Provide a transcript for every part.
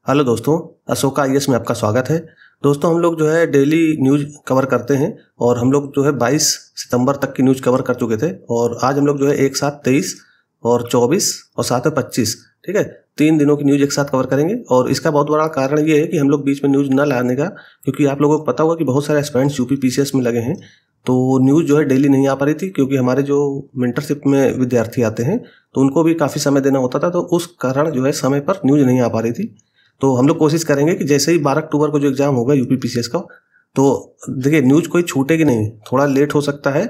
Hello दोस्तों, Ashoka IAS में आपका स्वागत है। दोस्तों, हम लोग जो है डेली न्यूज़ कवर करते हैं और हम लोग जो है 22 सितंबर तक की न्यूज़ कवर कर चुके थे और आज हम लोग जो है एक साथ 23 और 24 और साथ में 25, ठीक है, 3 दिनों की न्यूज़ एक साथ कवर करेंगे। और इसका बहुत बड़ा कारण ये है कि हम लोग बीच में न्यूज़ न लाने का, क्योंकि आप लोगों को पता होगा कि बहुत सारे एस्पिरेंट्स यूपी पीसीएस में लगे हैं, तो न्यूज़ जो है डेली नहीं आ पा रही थी, क्योंकि हमारे जो मेंटरशिप में विद्यार्थी आते हैं तो उनको भी काफ़ी समय देना होता था, तो उस कारण जो है समय पर न्यूज़ नहीं आ पा रही थी। तो हम लोग कोशिश करेंगे कि जैसे ही 12 अक्टूबर को जो एग्ज़ाम होगा यूपी पीसीएस का, तो देखिए न्यूज़ कोई छूटेगी नहीं, थोड़ा लेट हो सकता है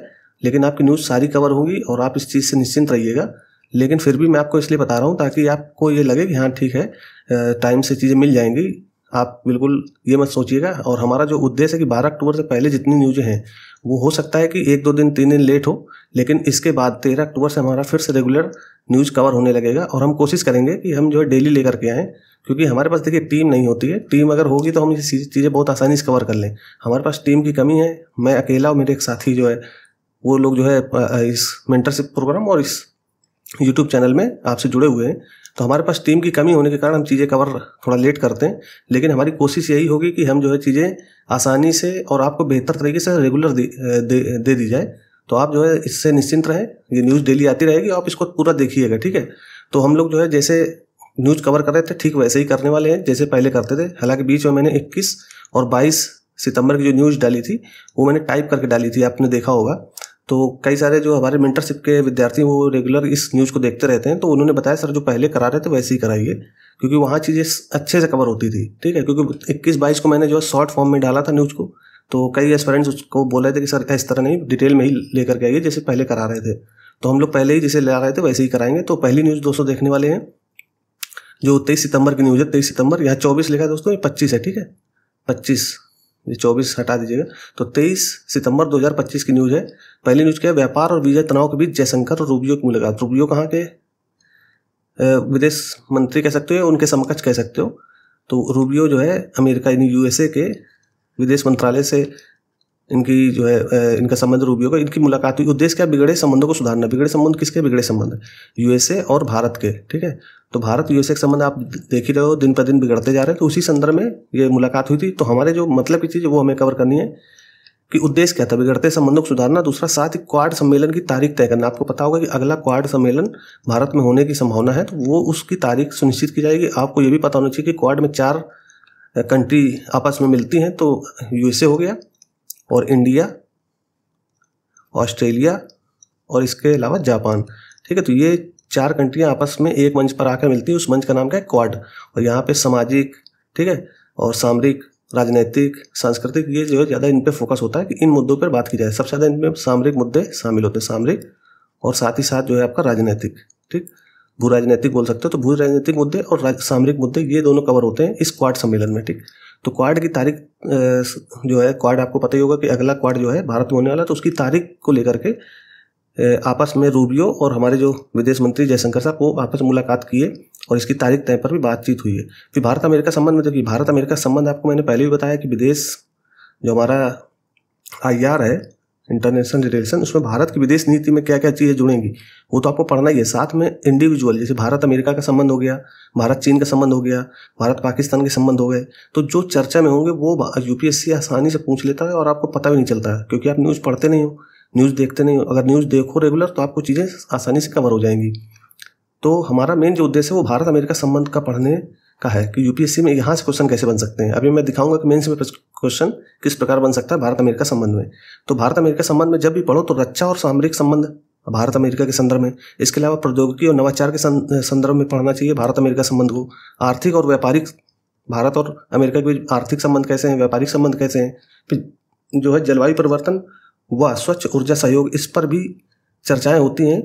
लेकिन आपकी न्यूज़ सारी कवर होगी और आप इस चीज़ से निश्चिंत रहिएगा। लेकिन फिर भी मैं आपको इसलिए बता रहा हूँ ताकि आपको ये लगे कि हाँ ठीक है, टाइम से चीज़ें मिल जाएंगी। आप बिल्कुल ये मत सोचिएगा। और हमारा जो उद्देश्य है कि 12 अक्टूबर से पहले जितनी न्यूज़ें हैं वो हो सकता है कि 1-2 दिन 3 दिन लेट हो, लेकिन इसके बाद 13 अक्टूबर से हमारा फिर से रेगुलर न्यूज़ कवर होने लगेगा और हम कोशिश करेंगे कि हम जो है डेली लेकर के आएँ, क्योंकि हमारे पास देखिए टीम नहीं होती है। टीम अगर होगी तो हम ये चीज़ें बहुत आसानी से कवर कर लें। हमारे पास टीम की कमी है। मैं अकेला और मेरे एक साथी जो है वो लोग जो है इस मेंटरशिप प्रोग्राम और इस यूट्यूब चैनल में आपसे जुड़े हुए हैं, तो हमारे पास टीम की कमी होने के कारण हम चीज़ें कवर थोड़ा लेट करते हैं। लेकिन हमारी कोशिश यही होगी कि हम जो है चीज़ें आसानी से और आपको बेहतर तरीके से रेगुलर दे दी जाए। तो आप जो है इससे निश्चिंत रहें, ये न्यूज़ डेली आती रहेगी, आप इसको पूरा देखिएगा, ठीक है। तो हम लोग जो है जैसे न्यूज़ कवर कर रहे थे ठीक वैसे ही करने वाले हैं जैसे पहले करते थे। हालांकि बीच में मैंने 21 और 22 सितंबर की जो न्यूज़ डाली थी वो मैंने टाइप करके डाली थी, आपने देखा होगा। तो कई सारे जो हमारे मेंटरशिप के विद्यार्थी वो रेगुलर इस न्यूज़ को देखते रहते हैं, तो उन्होंने बताया सर जो पहले करा रहे थे वैसे ही कराइए, क्योंकि वहाँ चीज़ें अच्छे से कवर होती थी, ठीक है। क्योंकि 21-22 को मैंने जो शॉर्ट फॉर्म में डाला था न्यूज़ को, तो कई एस्पिरेंट्स उसको बोल रहे थे कि सर इस तरह नहीं, डिटेल में ही लेकर के आइए जैसे पहले करा रहे थे। तो हम लोग पहले ही जैसे ला रहे थे वैसे ही कराएंगे। तो पहली न्यूज़ दोस्तों देखने वाले हैं जो 23 सितंबर की न्यूज़ है। 23 सितंबर, यहाँ 24 लिखा है दोस्तों, ये 25 है, ठीक है, 25, ये 24 हटा दीजिएगा। तो 23 सितंबर 2025 की न्यूज़ है। पहली न्यूज़ क्या है, व्यापार और वीजा तनाव के बीच जयशंकर और रूबियो की मुलाकात। रूबियो कहाँ के विदेश मंत्री कह सकते हो, उनके समकक्ष कह सकते हो। तो रूबियो जो है अमेरिका यानी यूएसए के विदेश मंत्रालय से इनकी जो है इनका संबंध रूबियो का, इनकी मुलाकात हुई। उद्देश्य क्या, बिगड़े संबंधों को सुधारना। बिगड़े संबंध किसके, बिगड़े संबंध यूएसए और भारत के, ठीक है। तो भारत यूएसए के संबंध आप देख ही रहे हो, दिन पर दिन बिगड़ते जा रहे हैं। तो उसी संदर्भ में ये मुलाकात हुई थी। तो हमारे जो मतलब की चीज़ वो हमें कवर करनी है कि उद्देश्य क्या था, बिगड़ते संबंधों को सुधारना। दूसरा, साथ ही क्वाड सम्मेलन की तारीख तय करना। आपको पता होगा कि अगला क्वाड सम्मेलन भारत में होने की संभावना है, तो वो उसकी तारीख सुनिश्चित की जाएगी। आपको ये भी पता होना चाहिए कि क्वाड में 4 कंट्री आपस में मिलती हैं, तो यूएसए हो गया और इंडिया, ऑस्ट्रेलिया और इसके अलावा जापान, ठीक है। तो ये 4 कंट्रियां आपस में एक मंच पर आकर मिलती है, उस मंच का नाम क्या है, क्वाड। और यहाँ पे सामाजिक, ठीक है, और सामरिक, राजनीतिक, सांस्कृतिक, ये जो है ज़्यादा इन पे फोकस होता है कि इन मुद्दों पर बात की जाए। सबसे ज़्यादा इनमें सामरिक मुद्दे शामिल होते हैं, सामरिक, और साथ ही साथ जो है आपका राजनीतिक, ठीक, भू राजनीतिक बोल सकते हो। तो भू राजनीतिक मुद्दे और सामरिक मुद्दे ये दोनों कवर होते हैं इस क्वाड सम्मेलन में, ठीक। तो क्वाड की तारीख जो है, क्वाड आपको पता ही होगा कि अगला क्वाड जो है भारत में होने वाला, तो उसकी तारीख को लेकर के आपस में रूबियो और हमारे जो विदेश मंत्री जयशंकर साहब वो आपस में मुलाकात किए और इसकी तारीख तय पर भी बातचीत हुई है। फिर भारत अमेरिका संबंध में देखिए, भारत अमेरिका संबंध आपको मैंने पहले भी बताया कि विदेश जो हमारा IR है, इंटरनेशनल रिलेशन, उसमें भारत की विदेश नीति में क्या क्या चीज़ें जुड़ेंगी वो तो आपको पढ़ना ही है। साथ में इंडिविजुअल, जैसे भारत अमेरिका का संबंध हो गया, भारत चीन का संबंध हो गया, भारत पाकिस्तान के संबंध हो गए, तो जो चर्चा में होंगे वो यूपीएससी आसानी से पूछ लेता है और आपको पता भी नहीं चलता है, क्योंकि आप न्यूज़ पढ़ते नहीं हो, न्यूज़ देखते नहीं हो। अगर न्यूज़ देखो रेगुलर तो आपको चीज़ें आसानी से कवर हो जाएंगी। तो हमारा मेन जो उद्देश्य है वो भारत अमेरिका संबंध का पढ़ने का है कि यूपीएससी में यहाँ से क्वेश्चन कैसे बन सकते हैं। अभी मैं दिखाऊंगा कि मेंस में क्वेश्चन किस प्रकार बन सकता है भारत अमेरिका संबंध में। तो भारत अमेरिका संबंध में जब भी पढ़ो तो रक्षा और सामरिक संबंध भारत अमेरिका के संदर्भ में, इसके अलावा प्रौद्योगिकी और नवाचार के संदर्भ में पढ़ना चाहिए भारत अमेरिका संबंध को। आर्थिक और व्यापारिक, भारत और अमेरिका के बीच आर्थिक संबंध कैसे हैं, व्यापारिक संबंध कैसे हैं। फिर जो है जलवायु परिवर्तन व स्वच्छ ऊर्जा सहयोग, इस पर भी चर्चाएं होती हैं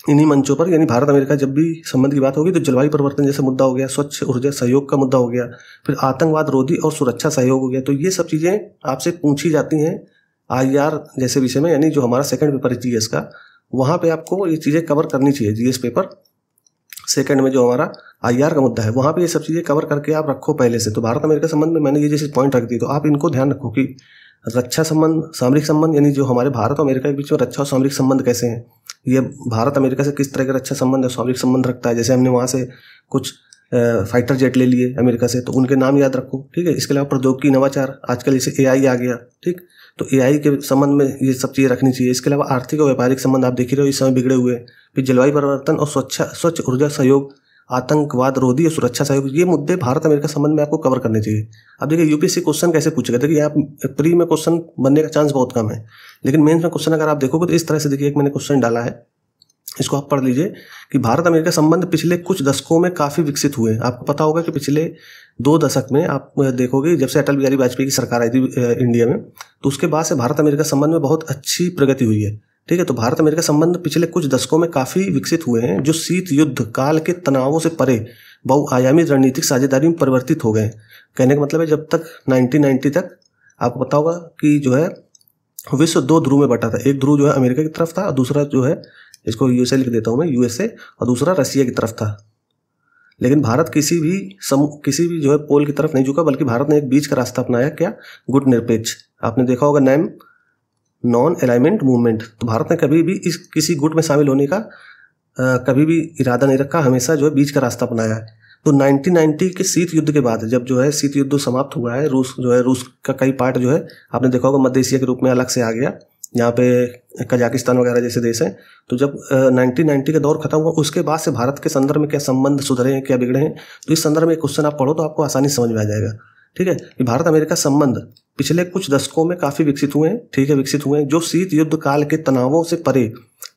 इन्हीं मंचों पर। यानी भारत अमेरिका जब भी संबंध की बात होगी तो जलवायु परिवर्तन जैसे मुद्दा हो गया, स्वच्छ ऊर्जा सहयोग का मुद्दा हो गया, फिर आतंकवाद रोधी और सुरक्षा सहयोग हो गया। तो ये सब चीज़ें आपसे पूछी जाती हैं IR जैसे विषय में, यानी जो हमारा सेकंड पेपर है GS का, वहाँ पे आपको ये चीज़ें कवर करनी चाहिए। GS पेपर सेकंड में जो हमारा IR का मुद्दा है वहाँ पे ये सब चीज़ें कवर करके आप रखो पहले से। तो भारत अमेरिका संबंध में मैंने ये जैसे पॉइंट रख दी, तो आप इनको ध्यान रखो कि रक्षा संबंध, सामरिक संबंध, यानी जो हमारे भारत और अमेरिका के बीच में रक्षा और सामरिक संबंध कैसे हैं, ये भारत अमेरिका से किस तरह का रक्षा संबंध और सामरिक संबंध रखता है। जैसे हमने वहाँ से कुछ फाइटर जेट ले लिए अमेरिका से, तो उनके नाम याद रखो। ठीक है, इसके अलावा प्रौद्योगिकी नवाचार, आजकल जैसे AI आ गया, ठीक, तो AI के संबंध में ये सब चीज़ें रखनी चाहिए। इसके अलावा आर्थिक और व्यापारिक संबंध आप देख ही रहे हो इस समय बिगड़े हुए। फिर जलवायु परिवर्तन और स्वच्छ ऊर्जा सहयोग, आतंकवाद रोधी और सुरक्षा सहयोग, ये मुद्दे भारत अमेरिका संबंध में आपको कवर करने चाहिए। अब देखिए यूपीएससी क्वेश्चन कैसे पूछेगा, देखिए आप प्री में क्वेश्चन बनने का चांस बहुत कम है, लेकिन मेंस में क्वेश्चन अगर आप देखोगे तो इस तरह से देखिए, एक मैंने क्वेश्चन डाला है, इसको आप पढ़ लीजिए कि भारत अमेरिका संबंध पिछले कुछ दशकों में काफ़ी विकसित हुए। आपको पता होगा कि पिछले 2 दशक में आप देखोगे, जब से अटल बिहारी वाजपेयी की सरकार आई थी इंडिया में, तो उसके बाद से भारत अमेरिका संबंध में बहुत अच्छी प्रगति हुई है। ठीक है, तो भारत अमेरिका संबंध पिछले कुछ दशकों में काफ़ी विकसित हुए हैं, जो शीत युद्ध काल के तनावों से परे बहुआयामी रणनीतिक साझेदारी में परिवर्तित हो गए। कहने का मतलब है, जब तक 1990 तक आपको पता होगा कि जो है विश्व 2 ध्रुव में बटा था। एक ध्रुव जो है अमेरिका की तरफ था और दूसरा जो है, इसको USA लिख देता हूँ मैं, USA, और दूसरा रसिया की तरफ था। लेकिन भारत किसी भी जो है पोल की तरफ नहीं झुका, बल्कि भारत ने एक बीच का रास्ता अपनाया। क्या? गुट निरपेक्ष। आपने देखा होगा नेम नॉन अलाइनमेंट मूवमेंट। तो भारत ने कभी भी किसी गुट में शामिल होने का कभी भी इरादा नहीं रखा, हमेशा जो है बीच का रास्ता अपनाया है। तो 1990 के शीत युद्ध के बाद, जब जो है शीत युद्ध समाप्त हुआ है, रूस का कई पार्ट जो है आपने देखा होगा मध्य एशिया के रूप में अलग से आ गया, यहाँ पे कजाकिस्तान वगैरह जैसे देश हैं। तो जब 1990 का दौर खत्म हुआ, उसके बाद से भारत के संदर्भ में क्या संबंध सुधरे हैं, क्या बिगड़े हैं, तो इस संदर्भ में क्वेश्चन आप पढ़ो तो आपको आसानी समझ में आ जाएगा। ठीक है, कि भारत अमेरिका संबंध पिछले कुछ दशकों में काफ़ी विकसित हुए हैं। ठीक है, विकसित हुए हैं, जो शीत युद्ध काल के तनावों से परे,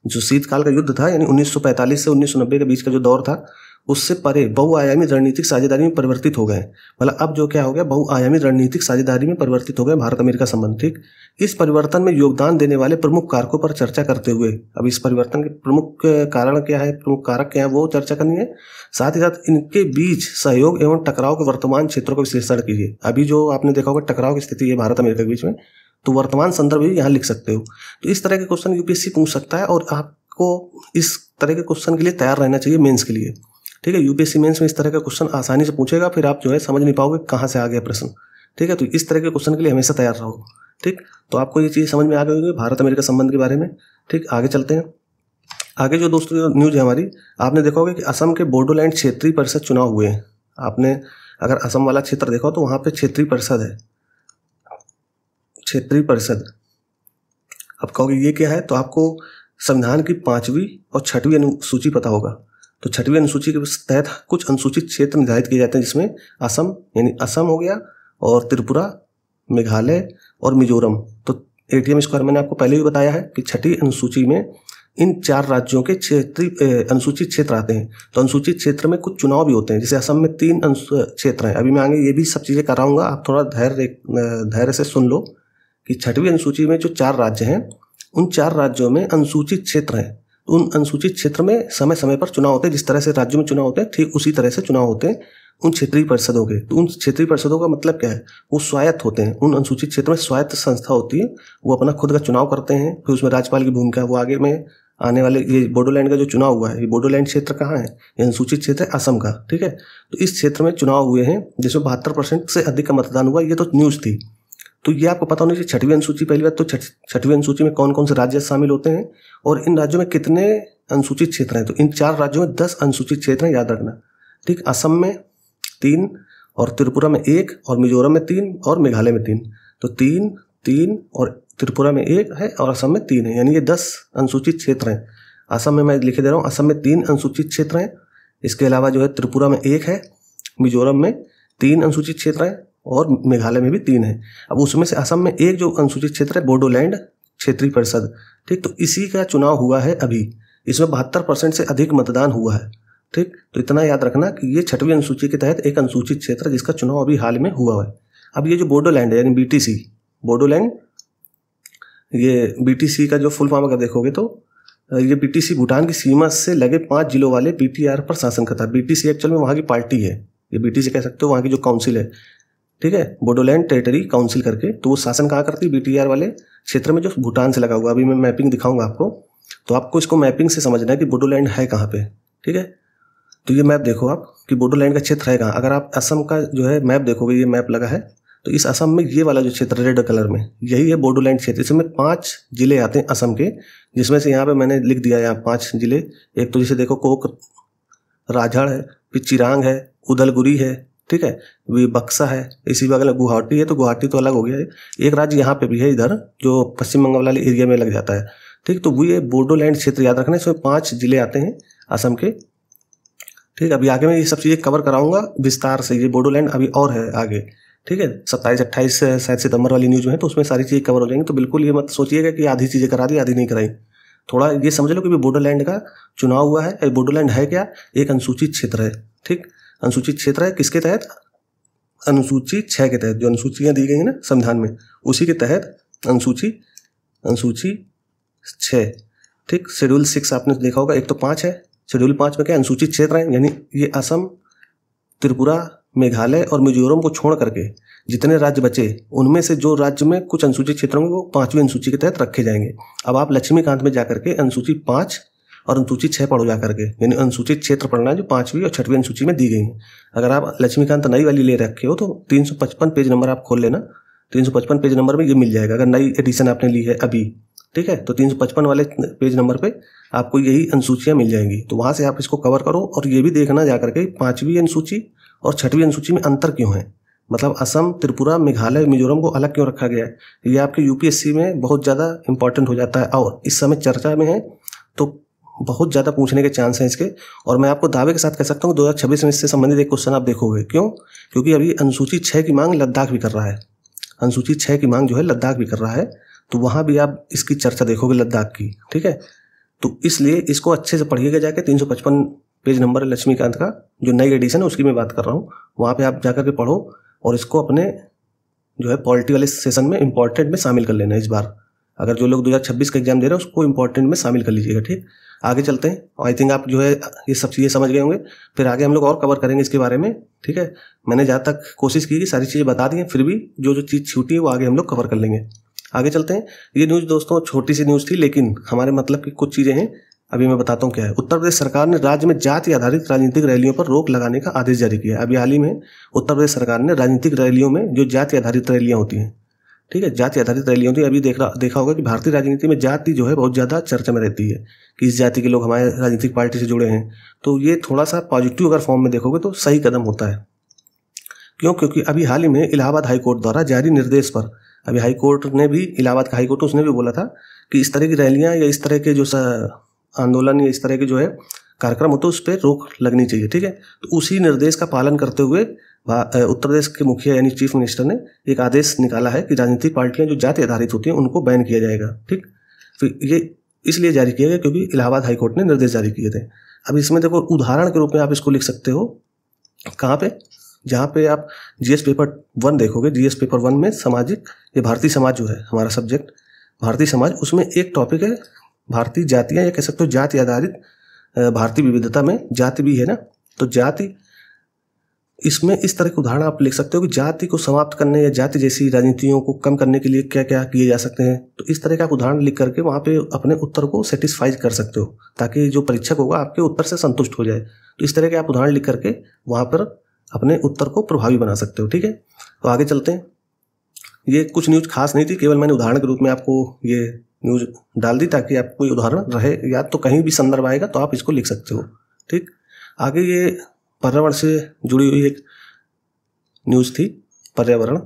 जो शीतकाल का युद्ध था, यानी 1945 से 1990 के बीच का जो दौर था, उससे परे बहुआयामी रणनीतिक साझेदारी में परिवर्तित हो गए। मतलब अब जो क्या हो गया, बहुआयामी रणनीतिक साझेदारी में परिवर्तित हो गए भारत अमेरिका संबंध। ठीक, इस परिवर्तन में योगदान देने वाले प्रमुख कारकों पर चर्चा करते हुए, अब इस परिवर्तन के प्रमुख कारण क्या है, प्रमुख कारक क्या है, वो चर्चा करनी है। साथ ही साथ इनके बीच सहयोग एवं टकराव के वर्तमान क्षेत्रों का विश्लेषण कीजिए। अभी जो आपने देखा होगा टकराव की स्थिति है भारत अमेरिका के बीच में, तो वर्तमान संदर्भ भी यहाँ लिख सकते हो। तो इस तरह के क्वेश्चन यूपीएससी पूछ सकता है, और आपको इस तरह के क्वेश्चन के लिए तैयार रहना चाहिए मेंस के लिए। ठीक है, यूपीएससी मेंस में इस तरह का क्वेश्चन आसानी से पूछेगा, फिर आप जो है समझ नहीं पाओगे कहाँ से आ गया प्रश्न। ठीक है, तो इस तरह के क्वेश्चन के लिए हमेशा तैयार रहो। ठीक, तो आपको ये चीज़ समझ में आ गई होगी भारत अमेरिका संबंध के बारे में। ठीक, आगे चलते हैं। आगे जो दोस्तों न्यूज़ है हमारी, आपने देखा होगा कि असम के बोडोलैंड क्षेत्रीय परिषद चुनाव हुए हैं। आपने अगर असम वाला क्षेत्र देखा तो वहाँ पे क्षेत्रीय परिषद है, क्षेत्रीय परिषद। अब कहोगे ये क्या है, तो आपको संविधान की 5वीं और 6वीं अनुसूची पता होगा। तो 6वीं अनुसूची के तहत कुछ अनुसूचित क्षेत्र निर्धारित किए जाते हैं, जिसमें असम, यानी असम हो गया, और त्रिपुरा, मेघालय और मिजोरम। तो ATM स्क्वायर मैंने आपको पहले भी बताया है कि 6वीं अनुसूची में इन 4 राज्यों के क्षेत्रीय अनुसूचित क्षेत्र आते हैं। तो अनुसूचित क्षेत्र में कुछ चुनाव भी होते हैं, जैसे असम में 3 क्षेत्र हैं। अभी मैं आगे ये भी सब चीज़ें कराऊंगा, आप थोड़ा धैर्य से सुन लो कि 6वीं अनुसूची में जो 4 राज्य हैं, उन 4 राज्यों में अनुसूचित क्षेत्र हैं। उन अनुसूचित क्षेत्र में समय समय पर चुनाव होते हैं। जिस तरह से राज्यों में चुनाव होते हैं, ठीक उसी तरह से चुनाव होते हैं उन क्षेत्रीय परिषदों के। तो उन क्षेत्रीय परिषदों का मतलब क्या है, वो स्वायत्त होते हैं। उन अनुसूचित क्षेत्र में स्वायत्त संस्था होती है, वो अपना खुद का चुनाव करते हैं। फिर उसमें राज्यपाल की भूमिका, वो आगे में आने वाले, ये बोडोलैंड का जो चुनाव हुआ है, ये बोडोलैंड क्षेत्र कहाँ है, ये अनुसूचित क्षेत्र है असम का। ठीक है, तो इस क्षेत्र में चुनाव हुए हैं, जिसमें 72% से अधिक का मतदान हुआ। ये तो न्यूज़ थी। तो ये आपको पता होना चाहिए 6वीं अनुसूची। पहली बात तो 6वीं अनुसूची में कौन कौन से राज्य शामिल होते हैं और इन राज्यों में कितने अनुसूचित क्षेत्र हैं। तो इन 4 राज्यों में 10 अनुसूचित क्षेत्र हैं, याद रखना। ठीक, असम में 3 और त्रिपुरा में 1 और मिजोरम में 3 और मेघालय में 3। तो 3 और त्रिपुरा में 1 है और असम में 3 है, यानी ये 10 अनुसूचित क्षेत्र हैं। असम में मैं लिखे दे रहा हूँ, असम में 3 अनुसूचित क्षेत्र हैं। इसके अलावा जो है त्रिपुरा में 1 है, मिजोरम में 3 अनुसूचित क्षेत्र हैं और मेघालय में भी 3 है। अब उसमें से असम में एक जो अनुसूचित क्षेत्र है, बोडोलैंड क्षेत्रीय परिषद। ठीक, तो इसी का चुनाव हुआ है अभी। इसमें 72% से अधिक मतदान हुआ है। ठीक, तो इतना याद रखना कि ये 6वीं अनुसूची के तहत एक अनुसूचित क्षेत्र है, जिसका चुनाव अभी हाल में हुआ है। अब ये जो बोडोलैंड है, यानी BTC, बोडोलैंड, ये BTC का जो फुल फॉर्म अगर देखोगे तो ये BTC भूटान की सीमा से लगे 5 जिलों वाले PTR पर शासन करता है। BTC एक्चुअल में वहाँ की पार्टी है, ये BTC कह सकते हो, वहाँ की जो काउंसिल है। ठीक है, बोडोलैंड टेरिटरी काउंसिल करके, तो वो शासन कहाँ करती है, BTR वाले क्षेत्र में जो भूटान से लगा हुआ। अभी मैं मैपिंग दिखाऊंगा आपको, तो आपको इसको मैपिंग से समझना है कि बोडोलैंड है कहाँ पे। ठीक है, तो ये मैप देखो आप कि बोडोलैंड का क्षेत्र है कहाँ। अगर आप असम का जो है मैप देखोगे, ये मैप लगा है, तो इस असम में ये वाला जो क्षेत्र रेड कलर में, यही है बोडोलैंड क्षेत्र। इसमें 5 जिले आते हैं असम के, जिसमें से यहाँ पे मैंने लिख दिया यहाँ 5 जिले। एक तो जैसे देखो कोक राजड़ है, फिर चिरांग है, उदलगुरी है, ठीक है, ये बक्सा है, इसी बगल गुवाहाटी है, तो गुवाहाटी तो अलग हो गया है। एक राज्य यहाँ पे भी है इधर जो पश्चिम बंगाल वाले एरिया में लग जाता है, ठीक। तो वो ये बोडोलैंड क्षेत्र याद रखना, इसमें 5 जिले आते हैं असम के, ठीक। अभी आगे मैं ये सब चीज़ें कवर कराऊंगा विस्तार से, ये बोडोलैंड अभी और है आगे, ठीक है। 27-28 शायद सितंबर वाली न्यूज़ में है, तो उसमें सारी चीज़ें कवर हो जाएंगी। तो बिल्कुल ये मत सोचिएगा कि आधी चीज़ें करा दी आधी नहीं कराई। थोड़ा ये समझ लो कि बोडोलैंड का चुनाव हुआ है। बोडोलैंड है क्या? एक अनुसूचित क्षेत्र है, ठीक। अनुसूचित क्षेत्र है किसके तहत? अनुसूची 6 के तहत, जो अनुसूचियाँ दी गई हैं ना संविधान में, उसी के तहत अनुसूची 6, ठीक। शेड्यूल 6 आपने देखा होगा। एक तो 5 है, शेड्यूल 5 में क्या अनुसूचित क्षेत्र है, यानी ये असम, त्रिपुरा, मेघालय और मिजोरम को छोड़ करके जितने राज्य बचे उनमें से जो राज्य में कुछ अनुसूचित क्षेत्रों में वो 5वीं अनुसूची के तहत रखे जाएंगे। अब आप लक्ष्मीकांत में जाकर के अनुसूची 5 और अनुसूची 6 पढ़ो जाकर के, यानी अनुसूचित क्षेत्र पढ़ना है जो 5वीं और 6वीं अनुसूची में दी गई है। अगर आप लक्ष्मीकांत नई वाली ले रखे हो तो 355 पेज नंबर आप खोल लेना, 355 पेज नंबर में ये मिल जाएगा, अगर नई एडिशन आपने ली है अभी, ठीक है। तो 355 वाले पेज नंबर पे आपको यही अनुसूचियाँ मिल जाएंगी, तो वहाँ से आप इसको कवर करो। और ये भी देखना जाकर के 5वीं अनुसूची और 6वीं अनुसूची में अंतर क्यों है, मतलब असम, त्रिपुरा, मेघालय, मिजोरम को अलग क्यों रखा गया है। ये आपके यूपीएससी में बहुत ज़्यादा इंपॉर्टेंट हो जाता है और इस समय चर्चा में है, तो बहुत ज़्यादा पूछने के चांस हैं इसके। और मैं आपको दावे के साथ कह सकता हूँ 2026 में इससे संबंधित एक क्वेश्चन आप देखोगे। क्यों? क्योंकि अभी अनुसूची 6 की मांग लद्दाख भी कर रहा है, अनुसूची 6 की मांग जो है लद्दाख भी कर रहा है, तो वहाँ भी आप इसकी चर्चा देखोगे लद्दाख की, ठीक है। तो इसलिए इसको अच्छे से पढ़िएगा जाके। 355 पेज नंबर है लक्ष्मीकांत का, जो नई एडिशन है उसकी मैं बात कर रहा हूँ, वहाँ पे आप जाकर के पढ़ो और इसको अपने जो है पॉलिटी वाले सेशन में इंपॉर्टेंट में शामिल कर लेना इस बार। अगर जो लोग 2026 का एग्जाम दे रहे हैं उसको इंपॉर्टेंट में शामिल कर लीजिएगा, ठीक। आगे चलते हैं। आई थिंक आप जो है ये सब चीज़ें समझ गए होंगे, फिर आगे हम लोग और कवर करेंगे इसके बारे में, ठीक है। मैंने जहाँ तक कोशिश की कि सारी चीज़ें बता दी हैं, फिर भी जो चीज़ छूटी है वो आगे हम लोग कवर कर लेंगे। आगे चलते हैं। ये न्यूज़ दोस्तों छोटी सी न्यूज़ थी, लेकिन हमारे मतलब की कुछ चीज़ें हैं, अभी मैं बताता हूँ क्या है। उत्तर प्रदेश सरकार ने राज्य में जाति आधारित राजनीतिक रैलियों पर रोक लगाने का आदेश जारी किया है। अभी हाल ही में उत्तर प्रदेश सरकार ने राजनीतिक रैलियों में जो जाति आधारित रैलियाँ होती हैं, ठीक है, जाति आधारित रैलियाँ होती है। अभी देखा होगा कि भारतीय राजनीति में जाति जो है बहुत ज़्यादा चर्चा में रहती है कि इस जाति के लोग हमारे राजनीतिक पार्टी से जुड़े हैं, तो ये थोड़ा सा पॉजिटिव अगर फॉर्म में देखोगे तो सही कदम होता है। क्यों? क्योंकि अभी हाल ही में इलाहाबाद हाईकोर्ट द्वारा जारी निर्देश पर, अभी हाईकोर्ट ने भी, इलाहाबाद का हाईकोर्ट उसने भी बोला था कि इस तरह की रैलियाँ या इस तरह के जो आंदोलन या इस तरह के जो है कार्यक्रम होते हैं उस पर रोक लगनी चाहिए, ठीक है। तो उसी निर्देश का पालन करते हुए उत्तर प्रदेश के मुखिया यानी चीफ मिनिस्टर ने एक आदेश निकाला है कि राजनीतिक पार्टियां जो जाति आधारित होती हैं उनको बैन किया जाएगा, ठीक। फिर ये इसलिए जारी किया गया क्योंकि इलाहाबाद हाईकोर्ट ने निर्देश जारी किए थे। अब इसमें देखो उदाहरण के रूप में आप इसको लिख सकते हो, कहाँ पे? जहाँ पे आप जीएस पेपर 1 देखोगे, जीएस पेपर 1 में सामाजिक, ये भारतीय समाज जो है हमारा सब्जेक्ट भारतीय समाज, उसमें एक टॉपिक है भारतीय जातियाँ, या कह सकते हो जाति आधारित भारतीय विविधता में जाति भी है ना, तो जाति, इसमें इस तरह के उदाहरण आप लिख सकते हो कि जाति को समाप्त करने या जाति जैसी राजनीतियों को कम करने के लिए क्या क्या किए जा सकते हैं। तो इस तरह का आप उदाहरण लिख करके वहाँ पे अपने उत्तर को सेटिस्फाई कर सकते हो, ताकि जो परीक्षक होगा आपके उत्तर से संतुष्ट हो जाए। तो इस तरह के आप उदाहरण लिख करके वहाँ पर अपने उत्तर को प्रभावी बना सकते हो, ठीक है। तो आगे चलते हैं। ये कुछ न्यूज़ खास नहीं थी, केवल मैंने उदाहरण के रूप में आपको ये न्यूज़ डाल दी ताकि आपको ये उदाहरण रहे याद, तो कहीं भी संदर्भ आएगा तो आप इसको लिख सकते हो, ठीक। आगे ये पर्यावरण से जुड़ी हुई एक न्यूज़ थी, पर्यावरण,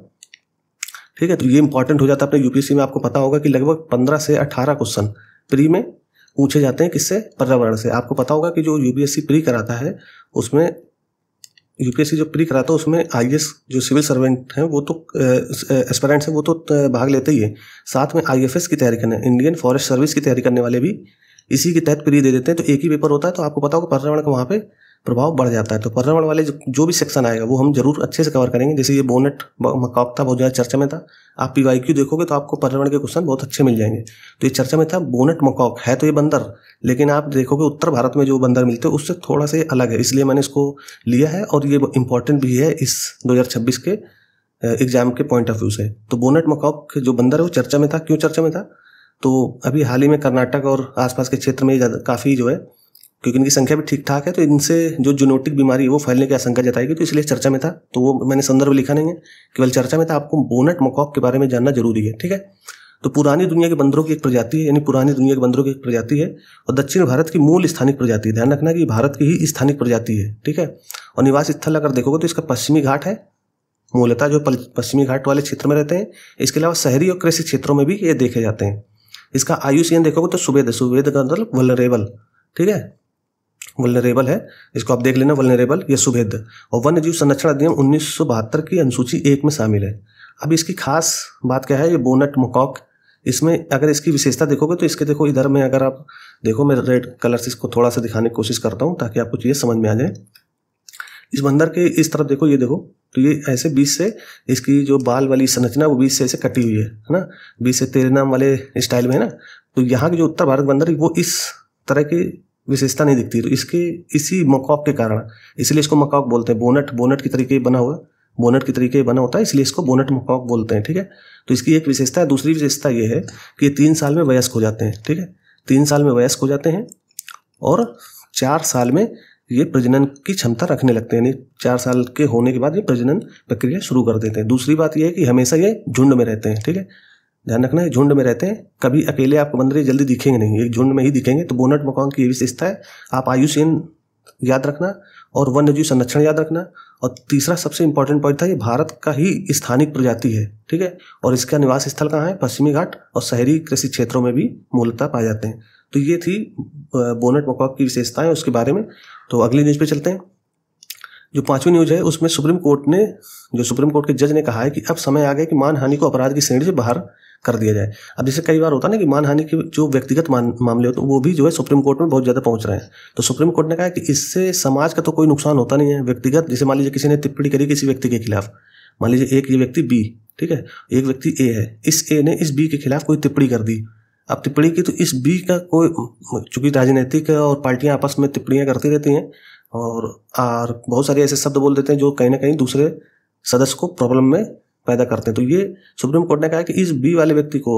ठीक है। तो ये इंपॉर्टेंट हो जाता है अपने यूपीएससी में। आपको पता होगा कि लगभग 15 से 18 क्वेश्चन प्री में पूछे जाते हैं, किससे? पर्यावरण से। आपको पता होगा कि जो यूपीएससी प्री कराता है उसमें, यूपीएससी जो प्री कराता है उसमें आईएएस जो सिविल सर्वेंट हैं वो तो एस्पिरेंट्स हैं वो तो भाग लेते ही है, साथ में आईएफएस की तैयारी करने, इंडियन फॉरेस्ट सर्विस की तैयारी करने वाले भी इसी के तहत प्री दे देते हैं। तो एक ही पेपर होता है, तो आपको पता होगा पर्यावरण का वहाँ पे प्रभाव बढ़ जाता है। तो पर्यावरण वाले जो भी सेक्शन आएगा वो हम जरूर अच्छे से कवर करेंगे। जैसे ये बोनेट मकॉक था, बहुत ज़्यादा चर्चा में था। आप पीवाईक्यू देखोगे तो आपको पर्यावरण के क्वेश्चन बहुत अच्छे मिल जाएंगे। तो ये चर्चा में था, बोनेट मकॉक है तो ये बंदर, लेकिन आप देखोगे उत्तर भारत में जो बंदर मिलते हैं उससे थोड़ा सा अलग है, इसलिए मैंने इसको लिया है और ये इंपॉर्टेंट भी है इस 2026 के एग्जाम के पॉइंट ऑफ व्यू से। तो बोनेट मकॉक जो बंदर है वो चर्चा में था। क्यों चर्चा में था? तो अभी हाल ही में कर्नाटक और आसपास के क्षेत्र में काफ़ी जो है, क्योंकि इनकी संख्या भी ठीक ठाक है, तो इनसे जो जूनोटिक बीमारी है वो फैलने की आशंका जताएगी, तो इसलिए चर्चा में था। तो वो मैंने संदर्भ लिखा नहीं है, केवल चर्चा में था। आपको बोनेट मकॉक के बारे में जानना जरूरी है, ठीक है। तो पुरानी दुनिया के बंदरों की एक प्रजाति है, यानी पुरानी दुनिया के बंदरों की एक प्रजाति है, और दक्षिण भारत की मूल स्थानिक प्रजाति है। ध्यान रखना कि भारत की ही स्थानिक प्रजाति है, ठीक है। और निवास स्थल अगर देखोगे तो इसका पश्चिमी घाट है, मूलतः जो पश्चिमी घाट वाले क्षेत्र में रहते हैं। इसके अलावा शहरी और कृषि क्षेत्रों में भी ये देखे जाते हैं। इसका IUCN देखोगे तो सुवेद, सुवेद का मतलब वल्नरेबल, ठीक है, वल्नरेबल है, इसको आप देख लेना, वल्नरेबल ये सुभेद। और वन्य जीव संरक्षण अधिनियम 1972 की अनुसूची 1 में शामिल है। अब इसकी खास बात क्या है, ये बोनट मकॉक, इसमें अगर इसकी विशेषता देखोगे तो इसके देखो इधर में, अगर आप देखो मैं रेड कलर से इसको थोड़ा सा दिखाने की कोशिश करता हूँ ताकि आपको चीज़ें समझ में आ जाए। इस बंदर के इस तरफ देखो, ये देखो, तो ये ऐसे बीच से इसकी जो बाल वाली संरचना वो बीच से ऐसे कटी हुई है ना, बीच से तेरे नाम वाले स्टाइल में है ना। तो यहाँ के जो उत्तर भारत बंदर है वो इस तरह की विशेषता नहीं दिखती, तो इसके इसी मकॉक के कारण इसलिए इसको मकॉक बोलते हैं। बोनट की तरीके बना हुआ, बोनट की तरीके बना होता है, इसलिए इसको बोनट मकॉक बोलते हैं, ठीक है। तो इसकी एक विशेषता है। दूसरी विशेषता ये है कि 3 साल में वयस्क हो जाते हैं, ठीक है, 3 साल में वयस्क हो जाते हैं और 4 साल में ये प्रजनन की क्षमता रखने लगते हैं, यानी 4 साल के होने के बाद ये प्रजनन प्रक्रिया शुरू कर देते हैं। दूसरी बात ये है कि हमेशा ये झुंड में रहते हैं, ठीक है, ध्यान रखना है, झुंड में रहते हैं, कभी अकेले आपको बंदर जल्दी दिखेंगे नहीं, एक झुंड में ही दिखेंगे। तो बोनट मकॉक की ये विशेषता है। आप IUCN याद रखना और वन्य जीव संरक्षण याद रखना। और तीसरा सबसे इंपॉर्टेंट पॉइंट था, ये भारत का ही स्थानिक प्रजाति है, ठीक है, और इसका निवास स्थल कहाँ है, पश्चिमी घाट और शहरी कृषि क्षेत्रों में भी मूलतः पाए जाते हैं। तो ये थी बोनट मकॉक की विशेषताएं उसके बारे में। तो अगली न्यूज़ पे चलते हैं। जो 5वीं न्यूज़ है उसमें सुप्रीम कोर्ट के जज ने कहा है कि अब समय आ गया कि मानहानि को अपराध की श्रेणी से बाहर कर दिया जाए। अब जैसे कई बार होता है ना कि मानहानि के जो व्यक्तिगत मामले होते हैं वो भी जो है सुप्रीम कोर्ट में बहुत ज़्यादा पहुंच रहे हैं। तो सुप्रीम कोर्ट ने कहा कि इससे समाज का तो कोई नुकसान होता नहीं है। व्यक्तिगत, जैसे मान लीजिए किसी ने टिप्पणी करी किसी व्यक्ति के खिलाफ, मान लीजिए एक ये व्यक्ति B, ठीक है, एक व्यक्ति A है, इस A ने इस B के खिलाफ कोई टिप्पणी कर दी। अब टिप्पणी की तो इस B का कोई, चूंकि राजनीतिक और पार्टियां आपस में टिप्पणियां करती रहती हैं और बहुत सारे ऐसे शब्द बोल देते हैं जो कहीं ना कहीं दूसरे सदस्य को प्रॉब्लम में पैदा करते हैं। तो ये सुप्रीम कोर्ट ने कहा कि इस B वाले व्यक्ति को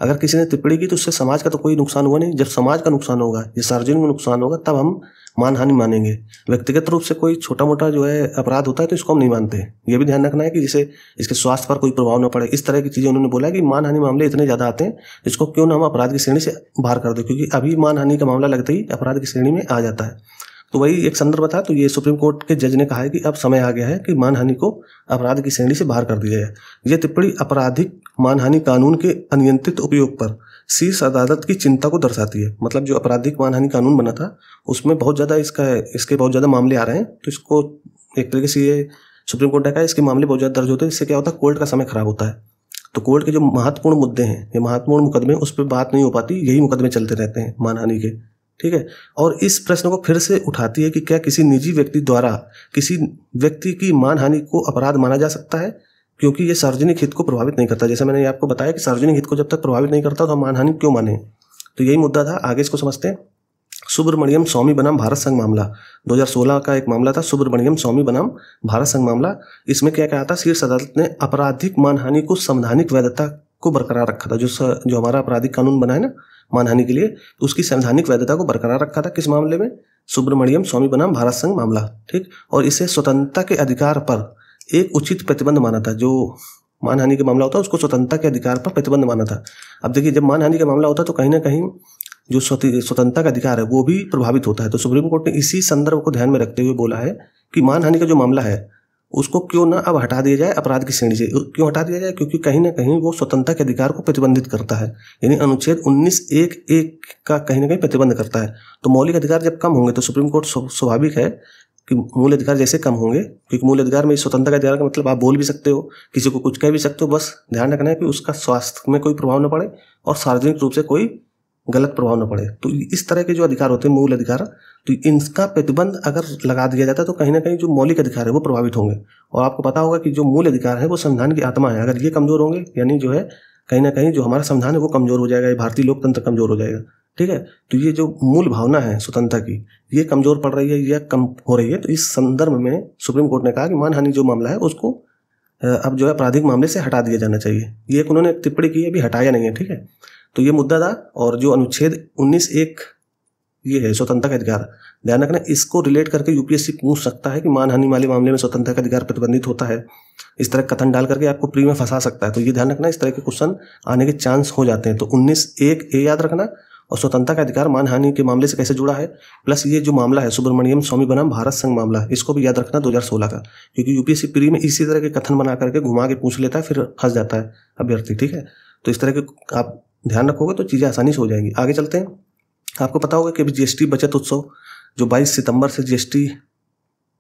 अगर किसी ने टिप्पणी की तो उससे समाज का तो कोई नुकसान हुआ नहीं। जब समाज का नुकसान होगा, ये सार्वजनिक नुकसान होगा, तब हम मानहानि मानेंगे। व्यक्तिगत रूप से कोई छोटा मोटा जो है अपराध होता है तो इसको हम नहीं मानते। ये भी ध्यान रखना है कि जिसे इसके स्वास्थ्य पर कोई प्रभाव न पड़े, इस तरह की चीज़ें उन्होंने बोला कि मानहानि मामले इतने ज़्यादा आते हैं, इसको क्यों ना हम अपराध की श्रेणी से बाहर कर दें, क्योंकि अभी मानहानि का मामला लगते ही अपराध की श्रेणी में आ जाता है। तो वही एक संदर्भ था। तो ये सुप्रीम कोर्ट के जज ने कहा है कि अब समय आ गया है कि मानहानि को अपराध की श्रेणी से बाहर कर दिया जाए। यह टिप्पणी आपराधिक मानहानि कानून के अनियंत्रित उपयोग पर शीर्ष अदालत की चिंता को दर्शाती है। मतलब जो आपराधिक मानहानि कानून बना था उसमें बहुत ज़्यादा इसके बहुत ज़्यादा मामले आ रहे हैं, तो इसको एक तरीके से ये सुप्रीम कोर्ट ने कहा इसके मामले बहुत ज़्यादा दर्ज होते हैं। इससे क्या होता है, कोर्ट का समय खराब होता है। तो कोर्ट के जो महत्वपूर्ण मुद्दे हैं, ये महत्वपूर्ण मुकदमे, उस पर बात नहीं हो पाती, यही मुकदमे चलते रहते हैं मानहानि के, ठीक है। और इस प्रश्न को फिर से उठाती है कि क्या किसी निजी व्यक्ति द्वारा किसी व्यक्ति की मानहानि को अपराध माना जा सकता है, क्योंकि ये सार्वजनिक हित को प्रभावित नहीं करता। जैसे मैंने आपको बताया कि सार्वजनिक हित को जब तक प्रभावित नहीं करता तो हम मानहानि क्यों माने। तो यही मुद्दा था, आगे इसको समझते हैं। सुब्रमण्यम स्वामी बनाम भारत संघ मामला 2016 का एक मामला था, सुब्रमण्यम स्वामी बनाम भारत संघ मामला। इसमें क्या कहा था, शीर्ष अदालत ने आपराधिक मानहानि को संवैधानिक वैधता को बरकरार रखा था। जो हमारा आपराधिक कानून बना है ना मानहानि के लिए, तो उसकी संवैधानिक वैधता को बरकरार रखा था। किस मामले में, सुब्रमण्यम स्वामी बनाम भारत संघ मामला, ठीक। और इसे स्वतंत्रता के अधिकार पर एक उचित प्रतिबंध माना था। जो मानहानि का मामला होता है उसको स्वतंत्रता के अधिकार पर प्रतिबंध माना था। अब देखिए, जब मानहानि का मामला होता है तो कहीं ना कहीं जो स्वतंत्रता का अधिकार है वो भी प्रभावित होता है। तो सुप्रीम कोर्ट ने इसी संदर्भ को ध्यान में रखते हुए बोला है कि मानहानि का जो मामला है उसको क्यों ना अब हटा दिया जाए अपराध की श्रेणी से। क्यों हटा दिया जाए, क्योंकि कहीं ना कहीं वो स्वतंत्रता के अधिकार को प्रतिबंधित करता है, यानी अनुच्छेद 19(1)(1) का कहीं ना कहीं प्रतिबंध करता है। तो मौलिक अधिकार जब कम होंगे तो सुप्रीम कोर्ट स्वाभाविक है कि मूल अधिकार जैसे कम होंगे, क्योंकि मूल अधिकार में स्वतंत्रता का अधिकार का मतलब आप बोल भी सकते हो, किसी को कुछ कह भी सकते हो, बस ध्यान रखना है कि उसका स्वास्थ्य में कोई प्रभाव न पड़े और सार्वजनिक रूप से कोई गलत प्रभाव न पड़े। तो इस तरह के जो अधिकार होते हैं मूल अधिकार, तो इनका प्रतिबंध अगर लगा दिया जाता है तो कहीं ना कहीं जो मौलिक अधिकार है वो प्रभावित होंगे। और आपको पता होगा कि जो मूल अधिकार है वो संविधान की आत्मा है। अगर ये कमजोर होंगे, यानी जो है कहीं ना कहीं जो हमारा संविधान है वो कमजोर हो जाएगा, ये भारतीय लोकतंत्र कमजोर हो जाएगा, ठीक है। तो ये जो मूल भावना है स्वतंत्रता की, ये कमजोर पड़ रही है या कम हो रही है। तो इस संदर्भ में सुप्रीम कोर्ट ने कहा कि मानहानि जो मामला है उसको अब जो है आपराधिक मामले से हटा दिया जाना चाहिए। ये एक उन्होंने टिप्पणी की है, अभी हटाया नहीं है, ठीक है। तो ये मुद्दा था। और जो अनुच्छेद 19(1) ये है स्वतंत्रता का अधिकार। ध्यान रखना, इसको रिलेट करके यूपीएससी पूछ सकता है कि मानहानि वाले मामले में स्वतंत्रता का अधिकार प्रतिबंधित होता है। इस तरह कथन डाल करके आपको प्री में फंसा सकता है। तो ये ध्यान रखना, इस तरह के क्वेश्चन आने के चांस हो जाते हैं। तो 19(1) ए याद रखना, और स्वतंत्रता का अधिकार मानहानि के मामले से कैसे जुड़ा है, प्लस ये जो मामला है सुब्रमण्यम स्वामी बनाम भारत संघ मामला, इसको भी याद रखना 2016 का, क्योंकि यूपीएससी प्री में इसी तरह के कथन बना करके घुमा के पूछ लेता है, फिर फंस जाता है अभ्यर्थी। ठीक है, तो इस तरह के आप ध्यान रखोगे तो चीज़ें आसानी से हो जाएंगी। आगे चलते हैं। आपको पता होगा कि अभी जीएसटी बचत उत्सव जो 22 सितंबर से जीएसटी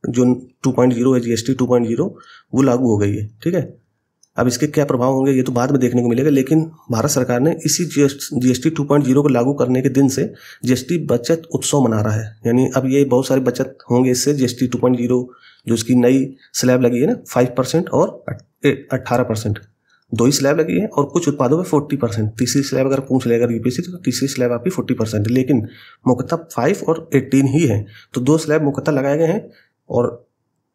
जो 2.0 है, जीएसटी 2.0 वो लागू हो गई है। ठीक है, अब इसके क्या प्रभाव होंगे ये तो बाद में देखने को मिलेगा, लेकिन भारत सरकार ने इसी जीएसटी 2.0 को लागू करने के दिन से जीएसटी बचत उत्सव मना रहा है। यानी अब ये बहुत सारी बचत होंगे इससे। जीएसटी 2.0 जो इसकी नई स्लैब लगी है ना 5% और 18%, 2 ही स्लैब लगी है, और कुछ उत्पादों में 40%। तीसरी स्लैब अगर पूछ लेगा यूपीएससी तो तीसरी स्लैब आपकी 40%, लेकिन मुख्यतः 5 और 18 ही है। तो 2 स्लैब मुख्यतः लगाए गए हैं, और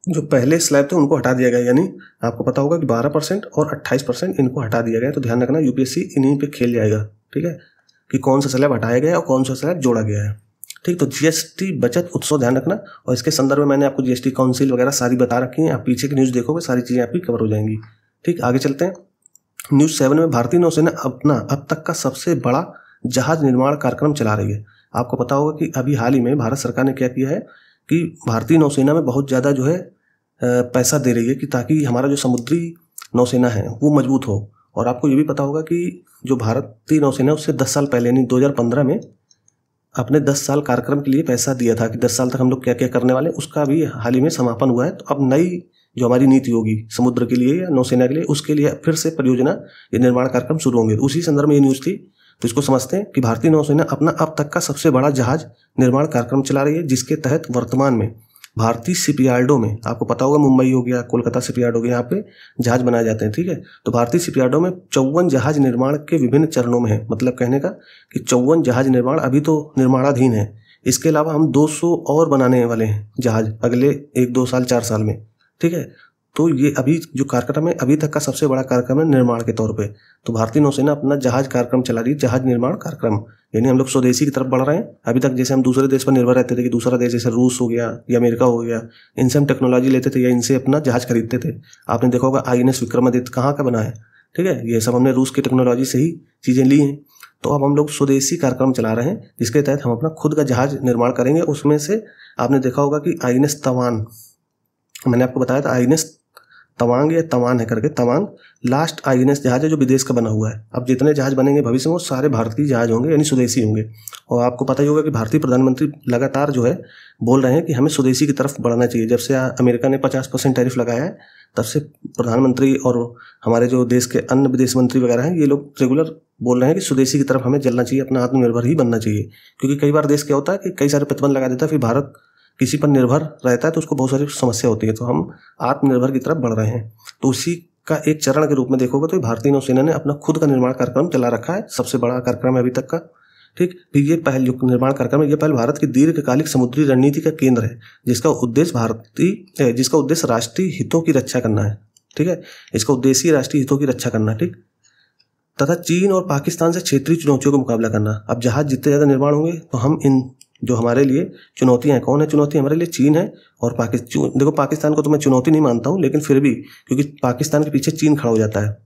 जो पहले स्लैब थे उनको हटा दिया गया। यानी आपको पता होगा कि 12% और 28% इनको हटा दिया गया। तो ध्यान रखना, यूपीएससी इन्हीं पे खेल जाएगा। ठीक है, कि कौन सा स्लैब हटाया गया और कौन सा स्लैब जोड़ा गया है। ठीक, तो जीएसटी बचत उत्सव ध्यान रखना, और इसके संदर्भ में मैंने आपको जीएसटी काउंसिल वगैरह सारी बता रखी है। आप पीछे की न्यूज़ देखोगे, सारी चीज़ें आपकी कवर हो जाएंगी। ठीक, आगे चलते हैं। न्यूज़ 7 में भारतीय नौसेना अपना अब तक का सबसे बड़ा जहाज निर्माण कार्यक्रम चला रही है। आपको पता होगा कि अभी हाल ही में भारत सरकार ने क्या किया है कि भारतीय नौसेना में बहुत ज़्यादा जो है पैसा दे रही है, कि ताकि हमारा जो समुद्री नौसेना है वो मजबूत हो। और आपको ये भी पता होगा कि जो भारतीय नौसेना उससे 10 साल पहले यानी 2015 में अपने 10 साल कार्यक्रम के लिए पैसा दिया था कि 10 साल तक हम लोग क्या क्या करने वाले, उसका भी हाल ही में समापन हुआ है। तो अब नई जो हमारी नीति होगी समुद्र के लिए या नौसेना के लिए, उसके लिए फिर से परियोजना ये निर्माण कार्यक्रम शुरू होंगे। उसी संदर्भ में ये न्यूज़ थी। तो इसको समझते हैं कि भारतीय नौसेना अपना अब तक का सबसे बड़ा जहाज निर्माण कार्यक्रम चला रही है, जिसके तहत वर्तमान में भारतीय शिपयार्डों में, आपको पता होगा मुंबई हो गया, कोलकाता शिपयार्ड हो गया, यहाँ पे जहाज बनाए जाते हैं। ठीक है, तो भारतीय शिपयार्डों में 54 जहाज निर्माण के विभिन्न चरणों में है। मतलब कहने का कि 54 जहाज निर्माण अभी तो निर्माणाधीन है। इसके अलावा हम 200 और बनाने वाले हैं जहाज अगले 1-2 साल 4 साल में। ठीक है, तो ये अभी जो कार्यक्रम है अभी तक का सबसे बड़ा कार्यक्रम है निर्माण के तौर पे। तो भारतीय नौसेना अपना जहाज कार्यक्रम चला रही है, जहाज निर्माण कार्यक्रम। यानी हम लोग स्वदेशी की तरफ बढ़ रहे हैं। अभी तक जैसे हम दूसरे देश पर निर्भर रहते थे कि दूसरा देश जैसे रूस हो गया या अमेरिका हो गया, इनसे हम टेक्नोलॉजी लेते थे या इनसे अपना जहाज खरीदते थे। आपने देखा होगा INS विक्रमादित्य कहाँ का बना है। ठीक है, ये सब हमने रूस की टेक्नोलॉजी से ही चीज़ें ली हैं। तो अब हम लोग स्वदेशी कार्यक्रम चला रहे हैं, जिसके तहत हम अपना खुद का जहाज निर्माण करेंगे। उसमें से आपने देखा होगा कि INS तवांग, मैंने आपको बताया था INS तवांग या तवान है करके, तवांग लास्ट INS जहाज है जो विदेश का बना हुआ है। अब जितने जहाज बनेंगे भविष्य में वो सारे भारतीय जहाज होंगे, यानी स्वदेशी होंगे। और आपको पता ही होगा कि भारतीय प्रधानमंत्री लगातार जो है बोल रहे हैं कि हमें स्वदेशी की तरफ बढ़ना चाहिए। जब से अमेरिका ने 50% टैरिफ लगाया है, तब से प्रधानमंत्री और हमारे जो देश के अन्य विदेश मंत्री वगैरह हैं, ये लोग रेगुलर बोल रहे हैं कि स्वदेशी की तरफ हमें चलना चाहिए, अपना आत्मनिर्भर ही बनना चाहिए। क्योंकि कई बार देश क्या होता है कि कई सारे प्रतिबंध लगा देता है, फिर भारत किसी पर निर्भर रहता है तो उसको बहुत सारी समस्या होती है। तो हम आत्मनिर्भर की तरफ बढ़ रहे हैं। तो उसी का एक चरण के रूप में देखोगे तो भारतीय नौसेना ने अपना खुद का निर्माण कार्यक्रम चला रखा है, सबसे बड़ा कार्यक्रम है अभी तक का। ठीक, फिर ये पहल जो निर्माण कार्यक्रम है, ये पहल भारत की दीर्घकालिक समुद्री रणनीति का केंद्र है, जिसका उद्देश्य राष्ट्रीय हितों की रक्षा करना है। ठीक है, इसका उद्देश्य राष्ट्रीय हितों की रक्षा करना। ठीक, तथा चीन और पाकिस्तान से क्षेत्रीय चुनौतियों का मुकाबला करना। अब जहाज जितने ज़्यादा निर्माण होंगे तो हम इन जो हमारे लिए चुनौतियां हैं, कौन है चुनौती, हमारे लिए चीन है और पाकिस्तान। देखो पाकिस्तान को तो मैं चुनौती नहीं मानता हूं, लेकिन फिर भी क्योंकि पाकिस्तान के पीछे चीन खड़ा हो जाता है,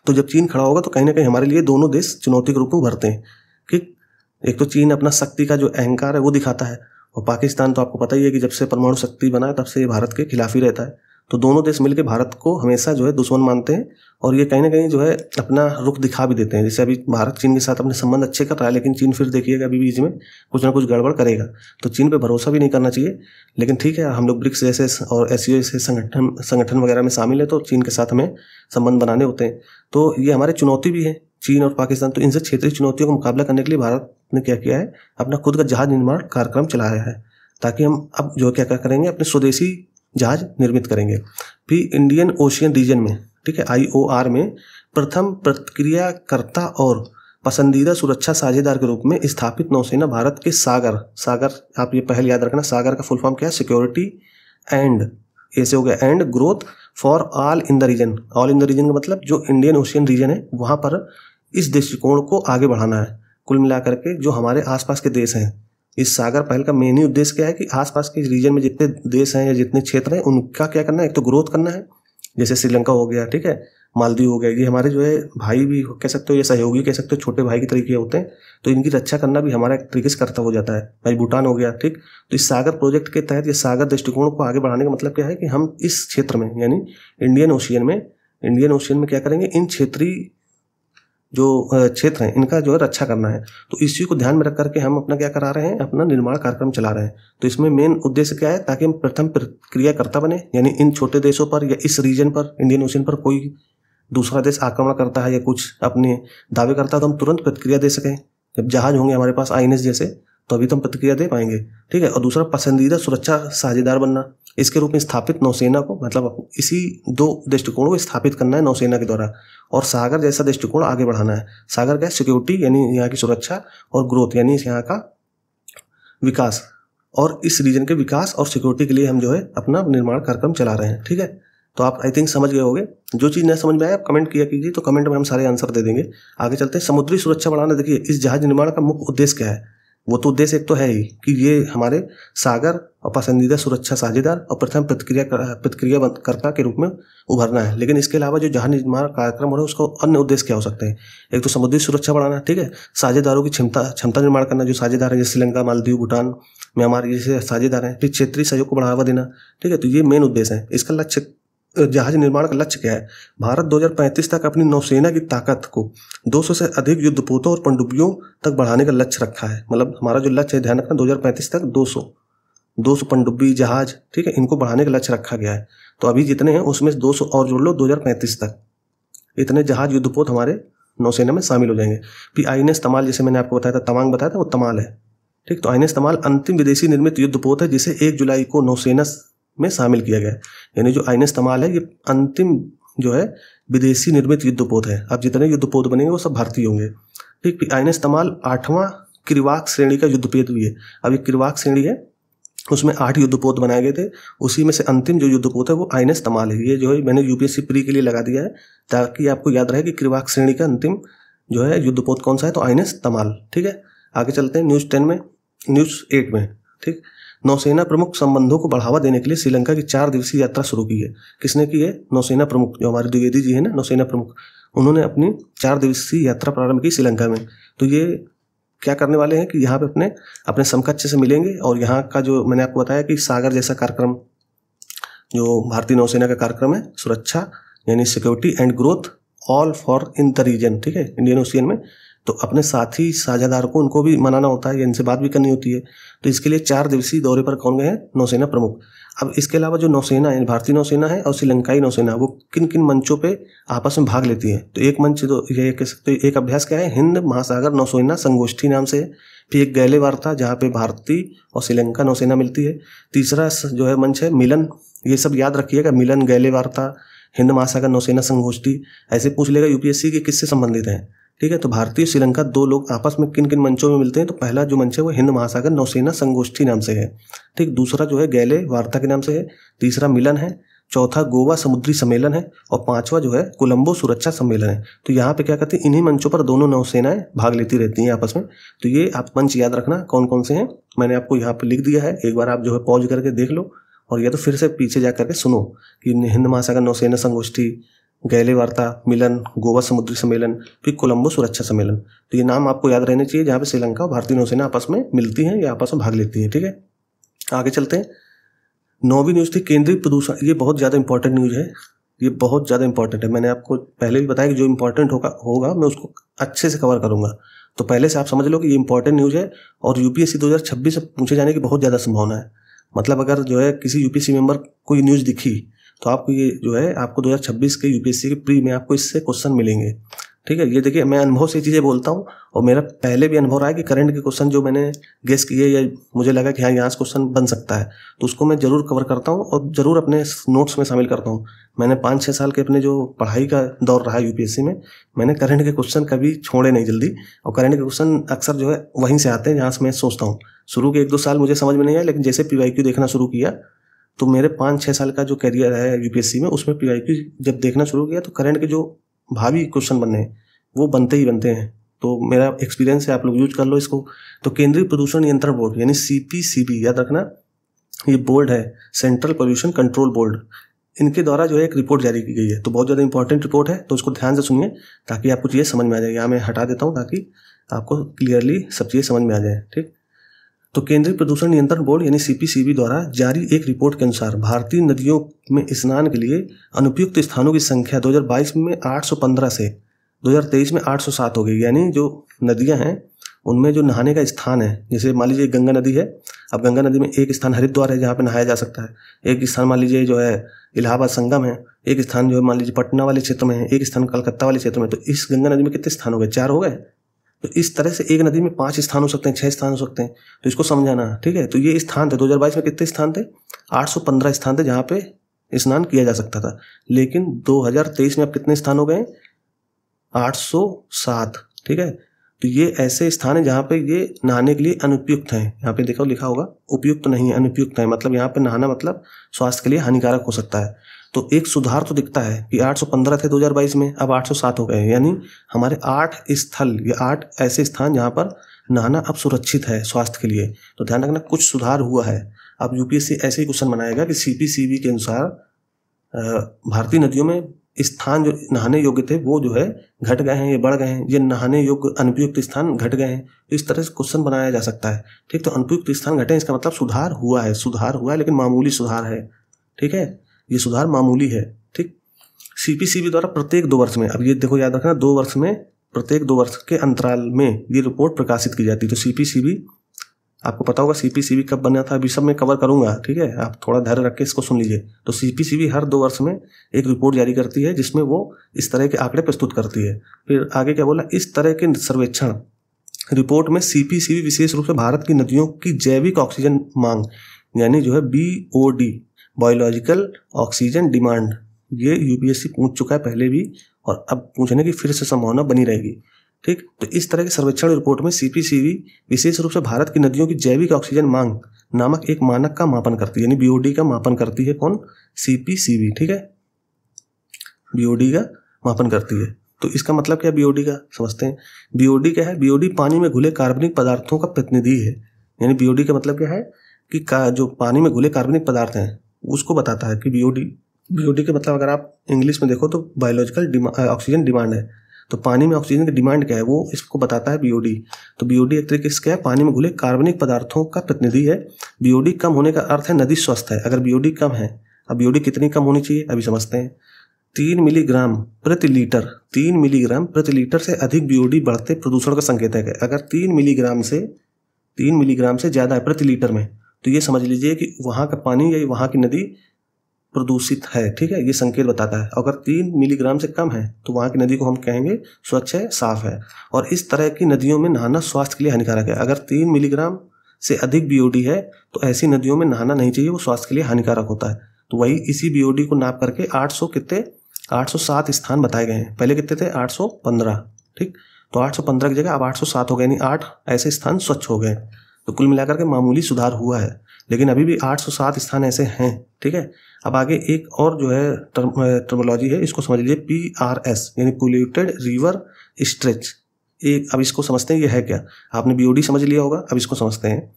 तो जब चीन खड़ा होगा तो कहीं ना कहीं हमारे लिए दोनों देश चुनौती के रूप में उभरते हैं। ठीक, एक तो चीन अपना शक्ति का जो अहंकार है वो दिखाता है, और पाकिस्तान तो आपको पता ही है कि जब से परमाणु शक्ति बना है तब से ये भारत के खिलाफ ही रहता है। तो दोनों देश मिलकर भारत को हमेशा जो है दुश्मन मानते हैं, और ये कहीं ना कहीं जो है अपना रुख दिखा भी देते हैं। जैसे अभी भारत चीन के साथ अपने संबंध अच्छे कर रहा है, लेकिन चीन फिर देखिएगा अभी बीच में कुछ ना कुछ गड़बड़ करेगा। तो चीन पे भरोसा भी नहीं करना चाहिए। लेकिन ठीक है, हम लोग ब्रिक्स जैसे और SCO जैसे संगठन वगैरह में शामिल है, तो चीन के साथ हमें संबंध बनाने होते हैं। तो ये हमारे चुनौती भी है, चीन और पाकिस्तान। तो इनसे क्षेत्रीय चुनौतियों का मुकाबला करने के लिए भारत ने क्या किया है, अपना खुद का जहाज निर्माण कार्यक्रम चलाया है, ताकि हम अब जो क्या करेंगे, अपने स्वदेशी जहाज निर्मित करेंगे। फिर इंडियन ओशियन रीजन में, ठीक है, IOR में प्रथम प्रतिक्रियाकर्ता और पसंदीदा सुरक्षा साझेदार के रूप में स्थापित नौसेना भारत के सागर, आप ये पहले याद रखना, सागर का फुल फॉर्म क्या है, सिक्योरिटी एंड, ऐसे हो गया, and growth for all in the region. All in the region का मतलब जो इंडियन ओशियन रीजन है वहाँ पर इस दृष्टिकोण को आगे बढ़ाना है। कुल मिलाकर के जो हमारे आसपास के देश हैं इस सागर पहल का मेन ही उद्देश्य क्या है कि आसपास के रीजन में जितने देश हैं या जितने क्षेत्र हैं उनका क्या करना है, एक तो ग्रोथ करना है, जैसे श्रीलंका हो गया, ठीक है, मालदीव हो गया, ये हमारे जो है भाई भी कह सकते हो या सहयोगी कह सकते हो, छोटे भाई के तरीके होते हैं, तो इनकी रक्षा करना भी हमारा एक तरीके से कर्तव्य हो जाता है। भाई भूटान हो गया, ठीक। तो इस सागर प्रोजेक्ट के तहत ये सागर दृष्टिकोण को आगे बढ़ाने का मतलब क्या है कि हम इस क्षेत्र में यानी इंडियन ओशियन में क्या करेंगे, इन क्षेत्रीय जो क्षेत्र हैं इनका जो है रक्षा करना है। तो इसी को ध्यान में रख करके हम अपना क्या करा रहे हैं, अपना निर्माण कार्यक्रम चला रहे हैं। तो इसमें मेन उद्देश्य क्या है, ताकि हम प्रथम प्रतिक्रियाकर्ता बने, यानी इन छोटे देशों पर या इस रीजन पर, इंडियन ओशियन पर कोई दूसरा देश आक्रमण करता है या कुछ अपने दावे करता है तो हम तुरंत प्रतिक्रिया दे सकें। जब जहाज होंगे हमारे पास INS जैसे, तो अभी तो हम प्रतिक्रिया दे पाएंगे, ठीक है। और दूसरा, पसंदीदा सुरक्षा साझेदार बनना, इसके रूप में स्थापित नौसेना को, मतलब इसी 2 दृष्टिकोणों को स्थापित करना है नौसेना के द्वारा, और सागर जैसा दृष्टिकोण आगे बढ़ाना है। सागर का सिक्योरिटी यानी यहाँ की सुरक्षा, और ग्रोथ यानी यहाँ का विकास, और इस रीजन के विकास और सिक्योरिटी के लिए हम जो है अपना निर्माण कार्यक्रम चला रहे हैं, ठीक है। तो आप आई थिंक समझ गए होंगे। जो चीज़ न समझ में आए आप कमेंट किया कीजिए, तो कमेंट में हम सारे आंसर दे देंगे। आगे चलते हैं। समुद्री सुरक्षा बढ़ाना, देखिए इस जहाज निर्माण का मुख्य उद्देश्य क्या है, वो तो उद्देश्य एक तो है ही कि ये हमारे सागर और पसंदीदा सुरक्षा साझेदार और प्रथम प्रतिक्रियाकर्ता के रूप में उभरना है। लेकिन इसके अलावा जो जहाज निर्माण कार्यक्रम हो रहा है उसको अन्य उद्देश्य क्या हो सकते हैं, एक तो समुद्री सुरक्षा बढ़ाना, ठीक है, साझेदारों की क्षमता निर्माण करना, जो साझेदार है जैसे श्रीलंका, मालदीव, भूटान, म्यांमार जैसे साझेदार हैं, फिर क्षेत्रीय सहयोग को बढ़ावा देना, ठीक है। तो ये मेन उद्देश्य है। इसका लक्ष्य, जहाज निर्माण का लक्ष्य क्या है, भारत 2035 तक अपनी नौसेना की ताकत को 200 से अधिक युद्धपोतों और पनडुब्बियों तक बढ़ाने का लक्ष्य रखा है। मतलब हमारा जो लक्ष्य है, ध्यान रखना, 2035 तक 200 पनडुब्बी जहाज, ठीक है, इनको बढ़ाने का लक्ष्य रखा गया है। तो अभी जितने हैं उसमें 200 और जोड़ लो, 2035 तक इतने जहाज युद्धपोत हमारे नौसेना में शामिल हो जाएंगे। फिर INS तमाल, जैसे मैंने आपको बताया था, तमांग बताया था, वो तमाल है, ठीक। तो INS तमाल अंतिम विदेशी निर्मित युद्धपोत है जिसे 1 जुलाई को नौसेना में शामिल किया गया है। यानी जो INS तमाल है ये अंतिम जो है विदेशी निर्मित युद्धपोत है। अब जितने युद्धपोत बनेंगे वो सब भारतीय होंगे, ठीक। INS तमाल 8वां किरवाक श्रेणी का युद्धपोत भी है। अब ये किरवाक श्रेणी है, उसमें 8 युद्धपोत बनाए गए थे, उसी में से अंतिम जो युद्धपोत है वो INS तमाल है। ये जो है मैंने UPSC प्री के लिए लगा दिया है ताकि आपको याद रहे कि किरवाक श्रेणी का अंतिम जो है युद्धपोत कौन सा है, तो INS तमाल, ठीक है। आगे चलते हैं न्यूज़ 8 में, ठीक। नौसेना प्रमुख संबंधों को बढ़ावा देने के लिए श्रीलंका की 4 दिवसीय यात्रा शुरू की है। किसने की है, नौसेना प्रमुख, जो हमारे द्विवेदी जी है ना, नौसेना प्रमुख, उन्होंने अपनी 4 दिवसीय यात्रा प्रारंभ की श्रीलंका में। तो ये क्या करने वाले हैं कि यहाँ पे अपने समकक्ष से मिलेंगे, और यहाँ का जो मैंने आपको बताया कि सागर जैसा कार्यक्रम जो भारतीय नौसेना का कार्यक्रम है, सुरक्षा यानी security and growth all for in the region, ठीक है, इंडियन ओशियन में, तो अपने साथी साझेदार को उनको भी मनाना होता है या इनसे बात भी करनी होती है। तो इसके लिए 4 दिवसीय दौरे पर कौन गए हैं, नौसेना प्रमुख। अब इसके अलावा जो नौसेना है, भारतीय नौसेना है और श्रीलंकाई नौसेना, वो किन किन मंचों पे आपस में भाग लेती है। तो एक मंच, तो ये कह सकते हो, एक अभ्यास क्या है, हिंद महासागर नौसेना संगोष्ठी नाम से। फिर एक गैले वार्ता जहाँ पे भारतीय और श्रीलंका नौसेना मिलती है। तीसरा जो है मंच है मिलन, ये सब याद रखिएगा, मिलन, गैले वार्ता, हिंद महासागर नौसेना संगोष्ठी। ऐसे पूछ लेगा UPSC के किससे संबंधित है, ठीक है। तो भारतीय और श्रीलंका 2 लोग आपस में किन किन मंचों में मिलते हैं, तो पहला जो मंच है वो हिंद महासागर नौसेना संगोष्ठी नाम से है, ठीक। दूसरा जो है गैले वार्ता के नाम से है। तीसरा मिलन है। चौथा गोवा समुद्री सम्मेलन है। और 5वां जो है कोलंबो सुरक्षा सम्मेलन है। तो यहाँ पे क्या कहते हैं, इन्हीं मंचों पर दोनों नौसेनाएं भाग लेती रहती हैं आपस में। तो ये आप मंच याद रखना कौन कौन से हैं, मैंने आपको यहाँ पे लिख दिया है, एक बार आप जो है पॉज करके देख लो, और या तो फिर से पीछे जा करके सुनो कि हिंद महासागर नौसेना संगोष्ठी, गैले वार्ता, मिलन, गोवा समुद्री सम्मेलन, फिर कोलंबो सुरक्षा सम्मेलन। तो ये नाम आपको याद रहने चाहिए जहाँ पे श्रीलंका और भारतीय नौसेना आपस में मिलती हैं या आपस में भाग लेती हैं, ठीक है। आगे चलते हैं। 9वीं न्यूज़ थी केंद्रीय प्रदूषण। ये बहुत ज़्यादा इंपॉर्टेंट न्यूज़ है, ये बहुत ज़्यादा इंपॉर्टेंट है। मैंने आपको पहले भी बताया कि जो इंपॉर्टेंट होगा मैं उसको अच्छे से कवर करूँगा। तो पहले से आप समझ लो कि ये इंपॉर्टेंट न्यूज़ है और UPSC 2026 से पूछे जाने की बहुत ज़्यादा संभावना है। मतलब अगर जो है किसी UPSC मेंबर को ये न्यूज़ दिखी तो आपको ये जो है आपको 2026 के UPSC के प्री में आपको इससे क्वेश्चन मिलेंगे, ठीक है। ये देखिए मैं अनुभव से चीज़ें बोलता हूँ और मेरा पहले भी अनुभव रहा है कि करंट के क्वेश्चन जो मैंने गेस किए या मुझे लगा कि हाँ यहाँ से क्वेश्चन बन सकता है तो उसको मैं ज़रूर कवर करता हूँ और ज़रूर अपने नोट्स में शामिल करता हूँ। मैंने 5-6 साल के अपने जो पढ़ाई का दौर रहा है UPSC में, मैंने करंट के क्वेश्चन कभी छोड़े नहीं जल्दी, और करंट के क्वेश्चन अक्सर जो है वहीं से आते हैं जहाँ से मैं सोचता हूँ। शुरू के 1-2 साल मुझे समझ में नहीं आया, लेकिन जैसे PYQ देखना शुरू किया तो मेरे 5-6 साल का जो करियर है UPSC में उसमें PYQ जब देखना शुरू किया तो करंट के जो भावी क्वेश्चन बनने हैं वो बनते ही बनते हैं, तो मेरा एक्सपीरियंस है, आप लोग यूज कर लो इसको। तो केंद्रीय प्रदूषण नियंत्रण बोर्ड यानी CPCB, याद रखना ये बोर्ड है, सेंट्रल पोल्यूशन कंट्रोल बोर्ड, इनके द्वारा जो है एक रिपोर्ट जारी की गई है। तो बहुत ज़्यादा इंपॉर्टेंट रिपोर्ट है, तो उसको ध्यान से सुनिए ताकि आपको चीज़ें समझ में आ जाए। यहाँ मैं हटा देता हूँ ताकि आपको क्लियरली सब चीज़ें समझ में आ जाए। ठीक, तो केंद्रीय प्रदूषण नियंत्रण बोर्ड यानी CPCB द्वारा जारी एक रिपोर्ट के अनुसार भारतीय नदियों में स्नान के लिए अनुपयुक्त स्थानों की संख्या 2022 में 815 से 2023 में 807 हो गई। यानी जो नदियां हैं उनमें जो नहाने का स्थान है, जैसे मान लीजिए गंगा नदी है, अब गंगा नदी में एक स्थान हरिद्वार है जहाँ पे नहाया जा सकता है, एक स्थान मान लीजिए जो है इलाहाबाद संगम है, एक स्थान जो है मान लीजिए पटना वाले क्षेत्र में है, एक स्थान कलकत्ता वाले क्षेत्र में। तो इस गंगा नदी में कितने स्थान हो गए? 4 हो गए। तो इस तरह से एक नदी में 5 स्थान हो सकते हैं, 6 स्थान हो सकते हैं, तो इसको समझाना। ठीक है, तो ये स्थान थे 2022 में कितने स्थान थे? 815 स्थान थे जहाँ पे स्नान किया जा सकता था। लेकिन 2023 में अब कितने स्थान हो गए? 807। ठीक है, तो ये ऐसे स्थान है जहाँ पे ये नहाने के लिए अनुपयुक्त हैं। यहाँ पे देखो लिखा होगा उपयुक्त नहीं है, अनुपयुक्त है, मतलब यहाँ पे नहाना मतलब स्वास्थ्य के लिए हानिकारक हो सकता है। तो एक सुधार तो दिखता है कि 815 थे 2022 में, अब 807 हो गए। यानी हमारे 8 स्थल या 8 ऐसे स्थान जहाँ पर नहाना अब सुरक्षित है स्वास्थ्य के लिए। तो ध्यान रखना कुछ सुधार हुआ है। अब UPSC ऐसे ही क्वेश्चन बनाएगा कि CPCB के अनुसार भारतीय नदियों में स्थान जो नहाने योग्य थे वो जो है घट गए हैं, ये बढ़ गए हैं, ये नहाने योग्य अनुपयुक्त स्थान घट गए हैं। तो इस तरह से क्वेश्चन बनाया जा सकता है। ठीक, तो अनुपयुक्त स्थान घटे इसका मतलब सुधार हुआ है, सुधार हुआ है लेकिन मामूली सुधार है। ठीक है, ये सुधार मामूली है। ठीक, CPCB द्वारा प्रत्येक 2 वर्ष में, अब ये देखो याद रखना 2 वर्ष में, प्रत्येक 2 वर्ष के अंतराल में ये रिपोर्ट प्रकाशित की जाती है। तो CPCB आपको पता होगा CPCB कब बना था, अभी सब मैं कवर करूंगा। ठीक है, आप थोड़ा धैर्य रख के इसको सुन लीजिए। तो CPCB हर 2 वर्ष में एक रिपोर्ट जारी करती है जिसमें वो इस तरह के आंकड़े प्रस्तुत करती है। फिर आगे क्या बोला, इस तरह के सर्वेक्षण रिपोर्ट में CPCB विशेष रूप से भारत की नदियों की जैविक ऑक्सीजन मांग यानी जो है BOD, बायोलॉजिकल ऑक्सीजन डिमांड, ये UPSC पूछ चुका है पहले भी और अब पूछने की फिर से संभावना बनी रहेगी। ठीक, तो इस तरह के सर्वेक्षण रिपोर्ट में CPCB विशेष रूप से भारत की नदियों की जैविक ऑक्सीजन मांग नामक एक मानक का मापन करती है, यानी BOD का मापन करती है। कौन? CPCB। ठीक है, BOD का मापन करती है। तो इसका मतलब क्या BOD का समझते हैं। BOD क्या है? BOD पानी में घुले कार्बनिक पदार्थों का प्रतिनिधि है। यानी BOD का मतलब क्या है कि जो पानी में घुले कार्बनिक पदार्थ हैं उसको बताता है कि BOD का मतलब अगर आप इंग्लिश में देखो तो बायोलॉजिकल ऑक्सीजन डिमांड है। तो पानी में ऑक्सीजन की डिमांड क्या है वो इसको बताता है BOD। तो BOD एक तरीके से क्या है? पानी में घुले कार्बनिक पदार्थों का प्रतिनिधि है। BOD कम होने का अर्थ है नदी स्वस्थ है। अगर BOD कम है, अब BOD कितनी कम होनी चाहिए अभी समझते हैं। 3 मिलीग्राम प्रति लीटर, 3 मिलीग्राम प्रति लीटर से अधिक BOD बढ़ते प्रदूषण का संकेत है। अगर 3 मिलीग्राम से ज़्यादा है प्रति लीटर में, तो ये समझ लीजिए कि वहाँ का पानी या वहाँ की नदी प्रदूषित है। ठीक है, ये संकेत बताता है। अगर 3 मिलीग्राम से कम है तो वहाँ की नदी को हम कहेंगे स्वच्छ है, साफ है। और इस तरह की नदियों में नहाना स्वास्थ्य के लिए हानिकारक है। अगर 3 मिलीग्राम से अधिक BOD है तो ऐसी नदियों में नहाना नहीं चाहिए, वो स्वास्थ्य के लिए हानिकारक होता है। तो वही इसी BOD को नाप करके 807 स्थान बताए गए हैं। पहले कितने थे? 815। ठीक, तो 815 की जगह अब 807 हो गए, यानी 8 ऐसे स्थान स्वच्छ हो गए। तो कुल मिलाकर के मामूली सुधार हुआ है, लेकिन अभी भी 807 स्थान ऐसे हैं। ठीक है, अब आगे एक और जो है टर्मिनोलॉजी है, इसको समझ लीजिए PRS यानी पोल्यूटेड रिवर स्ट्रेच। अब इसको समझते हैं ये है क्या। आपने BOD समझ लिया होगा, अब इसको समझते हैं।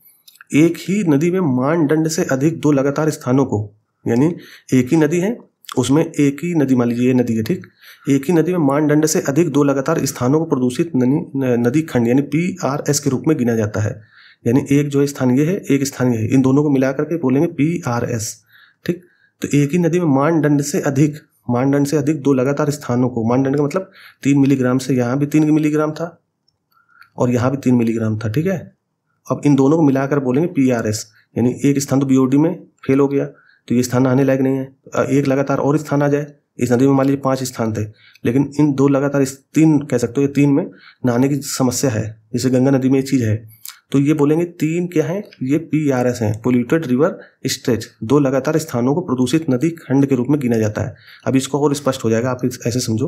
एक ही नदी में मानदंड से अधिक 2 लगातार स्थानों को, यानी एक ही नदी है उसमें एक ही नदी, मान लीजिए ये नदी है। ठीक, एक ही नदी में मानदंड से अधिक 2 लगातार स्थानों को प्रदूषित नदी खंड यानी PRS के रूप में गिना जाता है। यानी एक जो स्थान ये है, एक स्थान ये है, इन दोनों को मिलाकर के बोलेंगे PRS। ठीक, तो एक ही नदी में मानदंड से अधिक 2 लगातार स्थानों को, मानदंड का मतलब 3 मिलीग्राम से, यहाँ भी 3 मिलीग्राम था और यहाँ भी 3 मिलीग्राम था। ठीक है, अब इन दोनों को मिलाकर बोलेंगे PRS। यानी एक स्थान तो BOD में फेल हो गया तो ये स्थान आने लायक नहीं है। एक लगातार और स्थान आ जाए, इस नदी में मान लीजिए 5 स्थान थे, लेकिन इन 2 लगातार 3 कह सकते हो, ये 3 में नहाने की समस्या है। जैसे गंगा नदी में ये चीज़ है, तो ये बोलेंगे 3 क्या है? ये PRS है, पोल्यूटेड रिवर स्ट्रेच। 2 लगातार स्थानों को प्रदूषित नदी खंड के रूप में गिना जाता है। अब इसको और स्पष्ट हो जाएगा, आप ऐसे समझो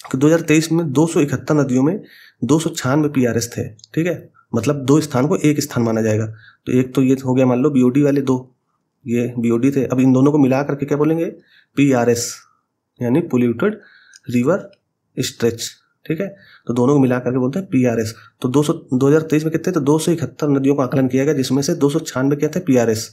कि 2023 में 271 नदियों में 296 PRS थे। ठीक है, मतलब 2 स्थान को एक स्थान माना जाएगा। तो एक तो ये हो गया, मान लो BOD वाले 2, ये BOD थे। अब इन दोनों को मिला करके क्या बोलेंगे? PRS यानी पोल्यूटेड रिवर स्ट्रेच। ठीक है, तो दोनों को मिला करके बोलते हैं PRS। तो 2023 में कितने थे, 271 नदियों का आकलन किया गया, जिसमें से 296 क्या थे, PRS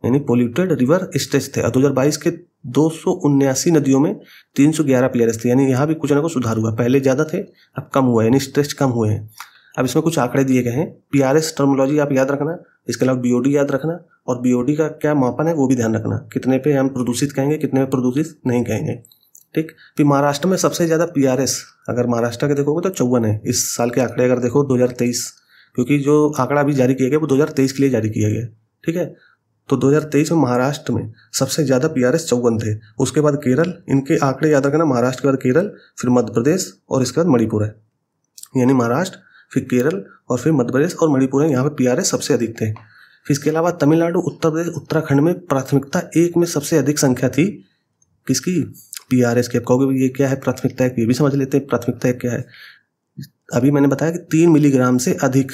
यानी पोल्यूटेड रिवर स्टेज थे। और 2022 के 279 नदियों में 311 PRS थे, यानी यहाँ भी कुछ ना कुछ सुधार हुआ, पहले ज़्यादा थे अब कम हुआ है, यानी स्ट्रेच कम हुए हैं। अब इसमें कुछ आंकड़े दिए गए हैं, PRS टर्मिनोलॉजी आप याद रखना, इसके अलावा BOD याद रखना, और BOD का क्या मापन है वो भी ध्यान रखना, कितने पे हम प्रदूषित कहेंगे, कितने पे प्रदूषित नहीं कहेंगे। ठीक, फिर महाराष्ट्र में सबसे ज़्यादा PRS अगर महाराष्ट्र के देखोगे तो 54 है इस साल के आंकड़े अगर देखो 2023, क्योंकि जो आंकड़ा अभी जारी किया गया वो 2023 के लिए जारी किया गया। ठीक है, तो 2023 में महाराष्ट्र में सबसे ज़्यादा PRS 54 थे। उसके बाद केरल, इनके आंकड़े याद रखना, महाराष्ट्र के बाद केरल, फिर मध्य प्रदेश और इसके बाद मणिपुर है, यानी महाराष्ट्र फिर केरल और फिर मध्य प्रदेश और मणिपुर है, यहाँ पे PRS सबसे अधिक थे। फिर इसके अलावा तमिलनाडु, उत्तर प्रदेश, उत्तराखंड में प्राथमिकता 1 में सबसे अधिक संख्या थी किसकी, PRS की। अब कहोगे ये क्या है प्राथमिकता 1, ये भी समझ लेते हैं प्राथमिकता 1 क्या है। अभी मैंने बताया कि 3 मिलीग्राम से अधिक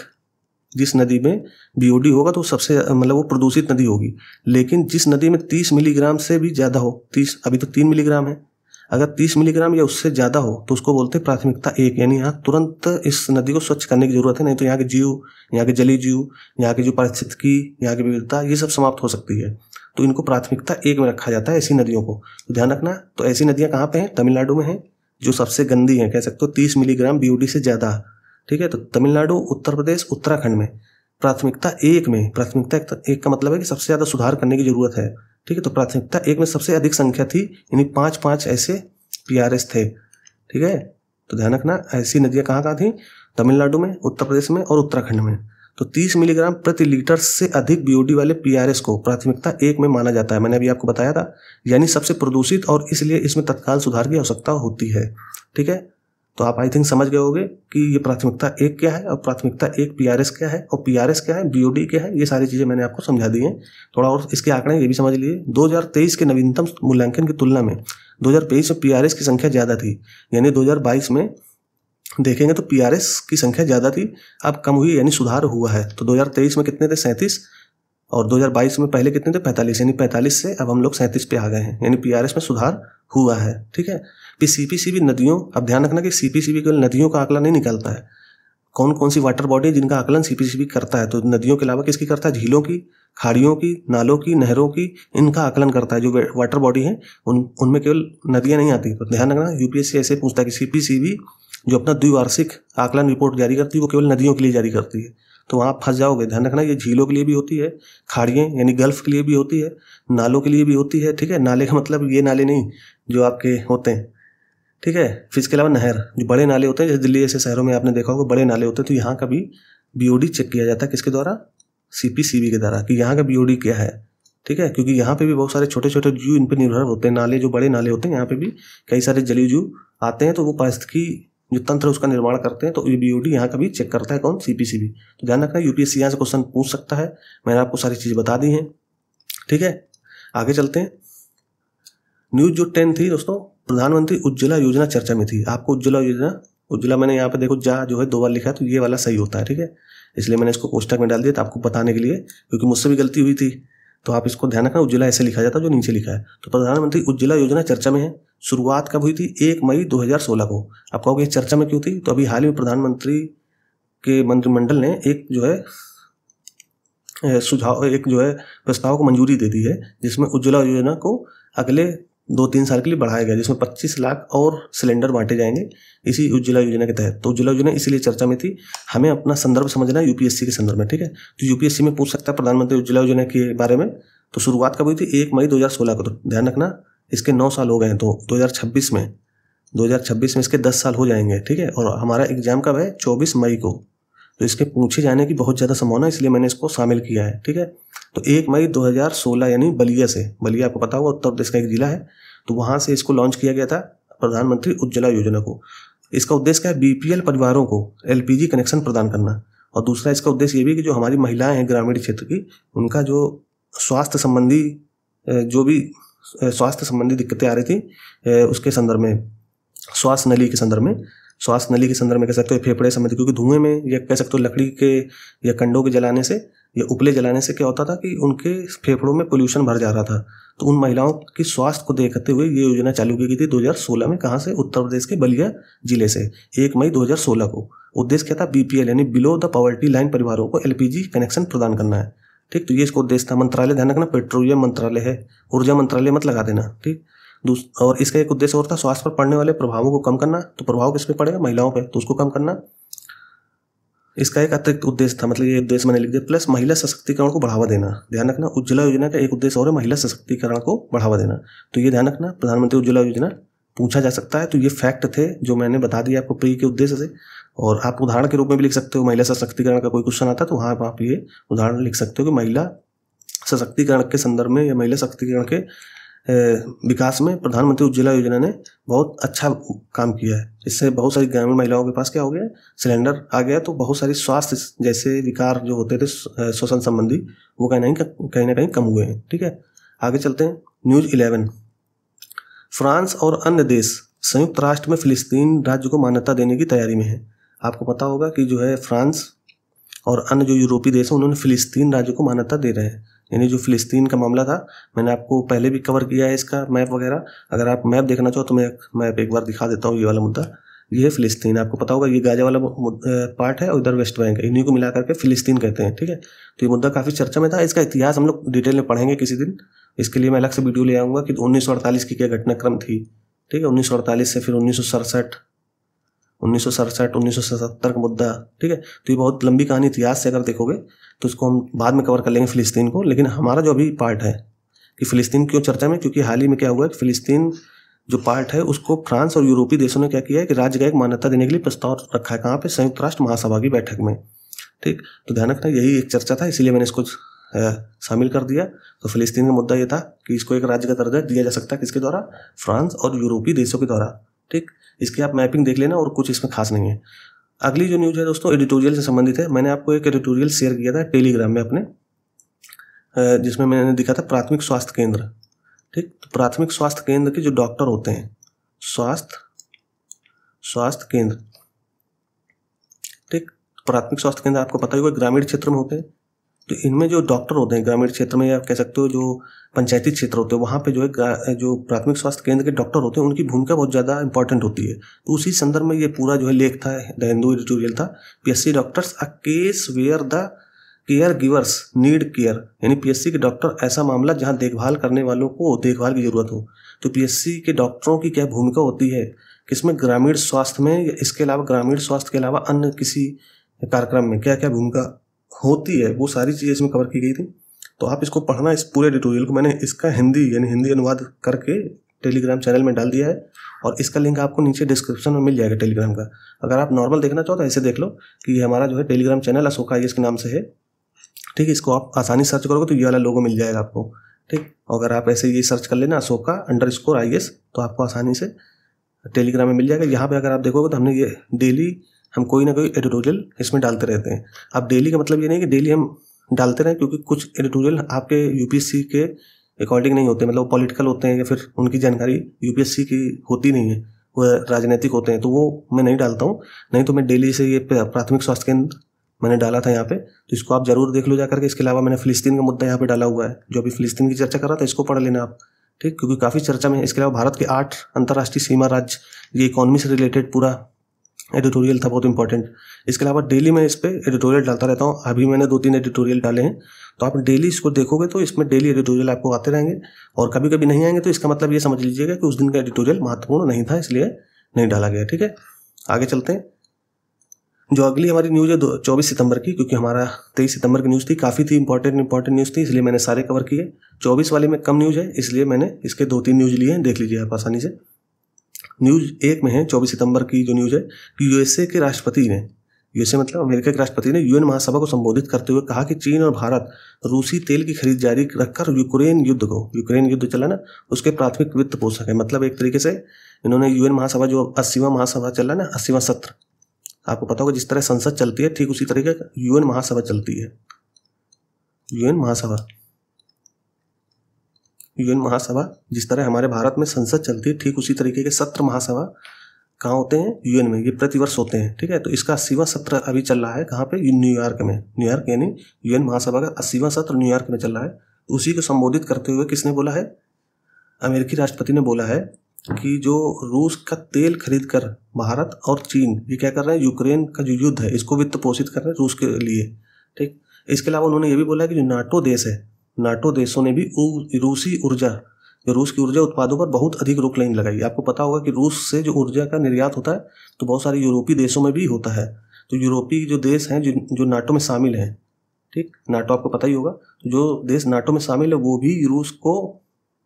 जिस नदी में BOD होगा तो सबसे मतलब वो प्रदूषित नदी होगी, लेकिन जिस नदी में 30 मिलीग्राम से भी ज़्यादा हो, 30 अभी तो 3 मिलीग्राम है, अगर 30 मिलीग्राम या उससे ज़्यादा हो तो उसको बोलते हैं प्राथमिकता 1, यानी यहाँ तुरंत इस नदी को स्वच्छ करने की जरूरत है, नहीं तो यहाँ के जीव, यहाँ के जलीय जीव, यहाँ की जो पारिस्थितिकी, यहाँ की विविधता, ये सब समाप्त हो सकती है। तो इनको प्राथमिकता 1 में रखा जाता है ऐसी नदियों को, तो ध्यान रखना। तो ऐसी नदियाँ कहाँ पे हैं, तमिलनाडु में हैं, जो सबसे गंदी हैं, कह सकते हो 30 मिलीग्राम BOD से ज़्यादा। ठीक है, तो तमिलनाडु, उत्तर प्रदेश, उत्तराखंड में प्राथमिकता 1 में, प्राथमिकता 1 का मतलब है कि सबसे ज़्यादा सुधार करने की जरूरत है। ठीक है, तो प्राथमिकता 1 में सबसे अधिक संख्या थी, यानी 5 ऐसे PRS थे। ठीक है, तो ध्यान रखना ऐसी नदियाँ कहाँ कहाँ थी, तमिलनाडु में, उत्तर प्रदेश में और उत्तराखंड में। तो 30 मिलीग्राम प्रति लीटर से अधिक BOD वाले PRS को प्राथमिकता 1 में माना जाता है, मैंने अभी आपको बताया था, यानी सबसे प्रदूषित, और इसलिए इसमें तत्काल सुधार की आवश्यकता होती है। ठीक है, तो आप आई थिंक समझ गए होंगे कि ये प्राथमिकता 1 क्या है और प्राथमिकता 1 PRS क्या है और PRS क्या है, BOD क्या है, ये सारी चीज़ें मैंने आपको समझा दी हैं। थोड़ा और इसके आंकड़े ये भी समझ लिए। 2023 के नवीनतम मूल्यांकन की तुलना में 2023 में PRS की संख्या ज़्यादा थी, यानी 2022 में देखेंगे तो PRS की संख्या ज़्यादा थी, अब कम हुई, यानी सुधार हुआ है। तो 2023 में कितने थे, 37, और 2022 में पहले कितने थे, 45, यानी 45 से अब हम लोग 37 पे आ गए हैं, यानी PRS में सुधार हुआ है। ठीक है, फिर CPCB नदियों, अब ध्यान रखना कि CPCB केवल नदियों का आकलन नहीं निकालता है, कौन कौन सी वाटर बॉडी जिनका आकलन CPCB करता है, तो नदियों के अलावा किसकी करता है, झीलों की, खाड़ियों की, नालों की, नहरों की, इनका आकलन करता है। जो वाटर बॉडी है उनमें केवल नदियाँ नहीं आती। तो ध्यान रखना UPSC ऐसे पूछता है कि CPCB जो अपना द्विवार्षिक आकलन रिपोर्ट जारी करती है वो केवल नदियों के लिए जारी करती है, तो वहाँ फंस जाओगे। ध्यान रखना ये झीलों के लिए भी होती है, खाड़ियाँ यानी गल्फ के लिए भी होती है, नालों के लिए भी होती है। ठीक है, नाले का मतलब ये नाले नहीं जो आपके होते हैं। ठीक है, फिर इसके अलावा नहर, जो बड़े नाले होते हैं, जैसे दिल्ली जैसे शहरों में आपने देखा होगा बड़े नाले होते हैं, तो यहाँ का भी BOD चेक किया जाता है, किसके द्वारा, CPCB के द्वारा, कि यहाँ का BOD क्या है। ठीक है, क्योंकि यहाँ पे भी बहुत सारे छोटे छोटे जीव इन पर निर्भर होते हैं, नाले जो बड़े नाले होते हैं यहाँ पे भी कई सारे जलीय जीव आते हैं, तो वो पारिस्थितिकी जो तंत्र उसका निर्माण करते हैं, तो ये BOD यहाँ का भी चेक करता है, कौन, CPCB। तो ध्यान रखना UPSC यहाँ से क्वेश्चन पूछ सकता है, मैंने आपको सारी चीज़ बता दी हैं। ठीक है, आगे चलते हैं। न्यूज़ जो 10 थी दोस्तों, प्रधानमंत्री उज्ज्वला योजना चर्चा में थी। आपको उज्ज्वला योजना, उज्ज्वला मैंने यहाँ पे देखो जो है 2 बार लिखा है, तो ये वाला सही होता है। ठीक है, इसलिए मैंने इसको कोष्टक में डाल दिया था आपको बताने के लिए, क्योंकि मुझसे भी गलती हुई थी, तो आप इसको ध्यान रखना, उज्ज्वला ऐसे लिखा जाता है जो नीचे लिखा है। तो प्रधानमंत्री उज्ज्वला योजना चर्चा में है, शुरुआत कब हुई थी, 1 मई 2016 को। आप कहोगे चर्चा में क्यों थी, तो अभी हाल ही में प्रधानमंत्री के मंत्रिमंडल ने एक जो है सुझाव, एक जो है प्रस्ताव को मंजूरी दे दी है, जिसमें उज्ज्वला योजना को अगले 2-3 साल के लिए बढ़ाया गया, जिसमें 25 लाख और सिलेंडर बांटे जाएंगे इसी उज्ज्वला योजना के तहत। तो उज्ज्वला योजना इसलिए चर्चा में थी, हमें अपना संदर्भ समझना है UPSC के संदर्भ में। ठीक है, तो UPSC में पूछ सकता है प्रधानमंत्री उज्ज्वला योजना के बारे में। तो शुरुआत कब हुई थी, 1 मई 2016 को। तो ध्यान रखना इसके 9 साल हो गए हैं, तो 2026 में इसके 10 साल हो जाएंगे। ठीक है, और हमारा एग्जाम कब है, 24 मई को। तो इसके पूछे जाने की बहुत ज़्यादा संभावना, इसलिए मैंने इसको शामिल किया है। ठीक है, तो 1 मई 2016 यानी बलिया से, बलिया आपको पता होगा उत्तर प्रदेश का एक जिला है, तो वहाँ से इसको लॉन्च किया गया था प्रधानमंत्री उज्ज्वला योजना को। इसका उद्देश्य क्या है, BPL परिवारों को LPG कनेक्शन प्रदान करना, और दूसरा इसका उद्देश्य ये भी कि जो हमारी महिलाएं हैं ग्रामीण क्षेत्र की, उनका जो स्वास्थ्य संबंधी जो भी स्वास्थ्य संबंधी दिक्कतें आ रही थी उसके संदर्भ में, स्वास्थ्य नली के संदर्भ में कह सकते हो, फेफड़े संबंधी, क्योंकि धुएं में या कह सकते हो लकड़ी के या कंडों के जलाने से ये उपले जलाने से क्या होता था कि उनके फेफड़ों में पोल्यूशन भर जा रहा था। तो उन महिलाओं की स्वास्थ्य को देखते हुए ये योजना चालू की गई थी 2016 में। कहाँ से? उत्तर प्रदेश के बलिया जिले से 1 मई 2016 को। उद्देश्य क्या था? बीपीएल यानी बिलो द पॉवर्टी लाइन परिवारों को एलपीजी कनेक्शन प्रदान करना है। ठीक, तो ये इसका उद्देश्य था। मंत्रालय ध्यान रखना पेट्रोलियम मंत्रालय है, ऊर्जा मंत्रालय मत लगा देना। ठीक, और इसका एक उद्देश्य और था स्वास्थ्य पर पड़ने वाले प्रभावों को कम करना। तो प्रभाव किस पे पड़ेगा? महिलाओं पे, तो उसको कम करना इसका एक अतिरिक्त उद्देश्य था। मतलब ये उद्देश्य मैंने लिख दिया। प्लस महिला सशक्तिकरण को बढ़ावा देना। ध्यान रखना उज्ज्वला योजना का एक उद्देश्य और है महिला सशक्तिकरण को बढ़ावा देना। तो ये ध्यान रखना प्रधानमंत्री उज्ज्वला योजना पूछा जा सकता है। तो ये फैक्ट थे जो मैंने बता दिया आपको प्री के उद्देश्य से। और आप उदाहरण के रूप में भी लिख सकते हो, महिला सशक्तिकरण का कोई क्वेश्चन आता है तो वहाँ पर आप ये उदाहरण लिख सकते हो कि महिला सशक्तिकरण के संदर्भ में या महिला सशक्तिकरण के विकास में प्रधानमंत्री उज्ज्वला योजना ने बहुत अच्छा काम किया है। इससे बहुत सारी ग्रामीण महिलाओं के पास क्या हो गया, सिलेंडर आ गया। तो बहुत सारी स्वास्थ्य जैसे विकार जो होते थे श्वसन संबंधी, वो कहीं ना कहीं कम हुए हैं। ठीक है, आगे चलते हैं। न्यूज़ 11, फ्रांस और अन्य देश संयुक्त राष्ट्र में फिलिस्तीन राज्य को मान्यता देने की तैयारी में है। आपको पता होगा कि जो है फ्रांस और अन्य जो यूरोपीय देश हैं उन्होंने फिलिस्तीन राज्य को मान्यता दे रहे हैं। यानी जो फिलिस्तीन का मामला था, मैंने आपको पहले भी कवर किया है इसका मैप वगैरह। अगर आप मैप देखना चाहो तो मैं मैप एक बार दिखा देता हूँ। ये वाला मुद्दा, ये है फिलिस्तीन। आपको पता होगा ये गाजा वाला पार्ट है और इधर वेस्ट बैंक है, इन्हीं को मिला करके फिलिस्तीन कहते हैं। ठीक है, तो ये मुद्दा काफ़ी चर्चा में था। इसका इतिहास हम लोग डिटेल में पढ़ेंगे किसी दिन। इसके लिए मैं अलग से वीडियो ले आऊँगा कि 1948 की क्या घटनाक्रम थी। ठीक है, 1948 से फिर 1967, 1970 का मुद्दा। ठीक है, तो ये बहुत लंबी कहानी इतिहास से अगर देखोगे तो इसको हम बाद में कवर कर लेंगे फिलिस्तीन को। लेकिन हमारा जो अभी पार्ट है कि फिलिस्तीन क्यों चर्चा में, क्योंकि हाल ही में क्या हुआ है कि फिलिस्तीन जो पार्ट है उसको फ्रांस और यूरोपीय देशों ने क्या किया है कि राज्य का एक मान्यता देने के लिए प्रस्ताव रखा है। कहाँ पे? संयुक्त राष्ट्र महासभा की बैठक में। ठीक, तो ध्यान रखना यही एक चर्चा था, इसीलिए मैंने इसको शामिल कर दिया। तो फिलिस्तीन का मुद्दा ये था कि इसको एक राज्य का दर्जा दिया जा सकता है, किसके द्वारा? फ्रांस और यूरोपीय देशों के द्वारा। ठीक, इसकी आप मैपिंग देख लेना और कुछ इसमें खास नहीं है। अगली जो न्यूज़ है दोस्तों एडिटोरियल से संबंधित है। मैंने आपको एक एडिटोरियल शेयर किया था टेलीग्राम में अपने, जिसमें मैंने दिखा था प्राथमिक स्वास्थ्य केंद्र। ठीक, तो प्राथमिक स्वास्थ्य केंद्र के जो डॉक्टर होते हैं, स्वास्थ्य केंद्र, ठीक, प्राथमिक स्वास्थ्य केंद्र आपको पता ही होगा ग्रामीण क्षेत्र में होते हैं। तो इनमें जो डॉक्टर होते हैं ग्रामीण क्षेत्र में, या कह सकते हो जो पंचायती क्षेत्र होते हैं, वहाँ पे जो है जो प्राथमिक स्वास्थ्य केंद्र के डॉक्टर होते हैं उनकी भूमिका बहुत ज़्यादा इंपॉर्टेंट होती है। तो उसी संदर्भ में ये पूरा जो है लेख था, द हिंदू एडिटोरियल था। PSC doctors a case where the caregivers need care, यानी पीएससी के डॉक्टर ऐसा मामला जहाँ देखभाल करने वालों को देखभाल की जरूरत हो। तो पीएससी के डॉक्टरों की क्या भूमिका होती है किसमें? ग्रामीण स्वास्थ्य में, या इसके अलावा ग्रामीण स्वास्थ्य के अलावा अन्य किसी कार्यक्रम में क्या क्या भूमिका होती है, वो सारी चीज़ें इसमें कवर की गई थी। तो आप इसको पढ़ना, इस पूरे एडिटोरियल को मैंने इसका हिंदी अनुवाद करके टेलीग्राम चैनल में डाल दिया है। और इसका लिंक आपको नीचे डिस्क्रिप्शन में मिल जाएगा टेलीग्राम का। अगर आप नॉर्मल देखना चाहो तो ऐसे देख लो कि ये हमारा जो है टेलीग्राम चैनल अशोक IAS के नाम से है। ठीक है, इसको आप आसानी सर्च करोगे तो ये वाला लोगो मिल जाएगा आपको। ठीक, अगर आप ऐसे ये सर्च कर लेना अशोका_IAS तो आपको आसानी से टेलीग्राम में मिल जाएगा। यहाँ पे अगर आप देखोगे तो हमने ये डेली हम कोई ना कोई एडिटोरियल इसमें डालते रहते हैं। अब डेली का मतलब ये नहीं कि डेली हम डालते रहें, क्योंकि कुछ एडिटोरियल आपके यूपीएससी के अकॉर्डिंग नहीं होते, मतलब पॉलिटिकल होते हैं या फिर उनकी जानकारी यूपीएससी की होती नहीं है, वो राजनीतिक होते हैं, तो वो मैं नहीं डालता हूँ। नहीं तो मैं डेली से ये प्राथमिक स्वास्थ्य केंद्र मैंने डाला था यहाँ पे, तो इसको आप जरूर देख लो जाकर के। इसके अलावा मैंने फिलिस्तीन का मुद्दा यहाँ पे डाला हुआ है, जो अभी फिलिस्तीन की चर्चा कर रहा था, इसको पढ़ लेना आप। ठीक, क्योंकि काफ़ी चर्चा में है। इसके अलावा भारत के 8 अंतर्राष्ट्रीय सीमा राज्य, ये इकोनॉमी से रिलेटेड पूरा एडिटोरियल था, बहुत इंपॉर्टेंट। इसके अलावा डेली मैं इस पर एडिटोरियल डालता रहता हूँ। अभी मैंने 2-3 एडिटोरियल डाले हैं, तो आप डेली इसको देखोगे तो इसमें डेली एडिटोरियल आपको आते रहेंगे। और कभी कभी नहीं आएंगे तो इसका मतलब ये समझ लीजिएगा कि उस दिन का एडिटोरियल महत्वपूर्ण नहीं था, इसलिए नहीं डाला गया। ठीक है, आगे चलते हैं। जो अगली हमारी न्यूज़ है 24 सितंबर की, क्योंकि हमारा 23 सितंबर की न्यूज़ थी, काफ़ी थी इंपॉर्टेंट न्यूज़ थी, इसलिए मैंने सारे कवर किए। 24 वाले में कम न्यूज़ है, इसलिए मैंने इसके 2-3 न्यूज़ लिए हैं, देख लीजिए आप आसानी से। न्यूज़ 1 में है 24 सितंबर की जो न्यूज़ है कि यूएसए के राष्ट्रपति ने, यूएसए मतलब अमेरिका के राष्ट्रपति ने यूएन महासभा को संबोधित करते हुए कहा कि चीन और भारत रूसी तेल की खरीद जारी रखकर यूक्रेन युद्ध चला ना, उसके प्राथमिक वित्त पोषक है। मतलब एक तरीके से इन्होंने यूएन महासभा, जो 80वां महासभा चल रहा है ना, 80वां सत्र, आपको पता होगा जिस तरह संसद चलती है ठीक उसी तरीके यूएन महासभा चलती है। यूएन महासभा जिस तरह हमारे भारत में संसद चलती है ठीक उसी तरीके के सत्र महासभा कहाँ होते हैं, यूएन में, ये प्रतिवर्ष होते हैं, ठीक है। तो इसका 80वां सत्र अभी चल रहा है कहाँ पे, न्यूयॉर्क में। न्यूयॉर्क यानी यूएन महासभा का 80वां सत्र न्यूयॉर्क में चल रहा है। तो उसी को संबोधित करते हुए किसने बोला है, अमेरिकी राष्ट्रपति ने बोला है कि जो रूस का तेल खरीद कर भारत और चीन ये क्या कर रहे हैं, यूक्रेन का जो युद्ध है इसको वित्त पोषित कर रहे हैं रूस के लिए, ठीक। इसके अलावा उन्होंने ये भी बोला कि जो नाटो देश है, नाटो देशों ने भी रूसी ऊर्जा, जो रूस की ऊर्जा उत्पादों पर बहुत अधिक रोक लाइन लगाई। आपको पता होगा कि रूस से जो ऊर्जा का निर्यात होता है तो बहुत सारे यूरोपीय देशों में भी होता है। तो यूरोपीय जो देश हैं जो नाटो में शामिल हैं, ठीक, नाटो आपको पता ही होगा, जो देश नाटो में शामिल है वो भी रूस को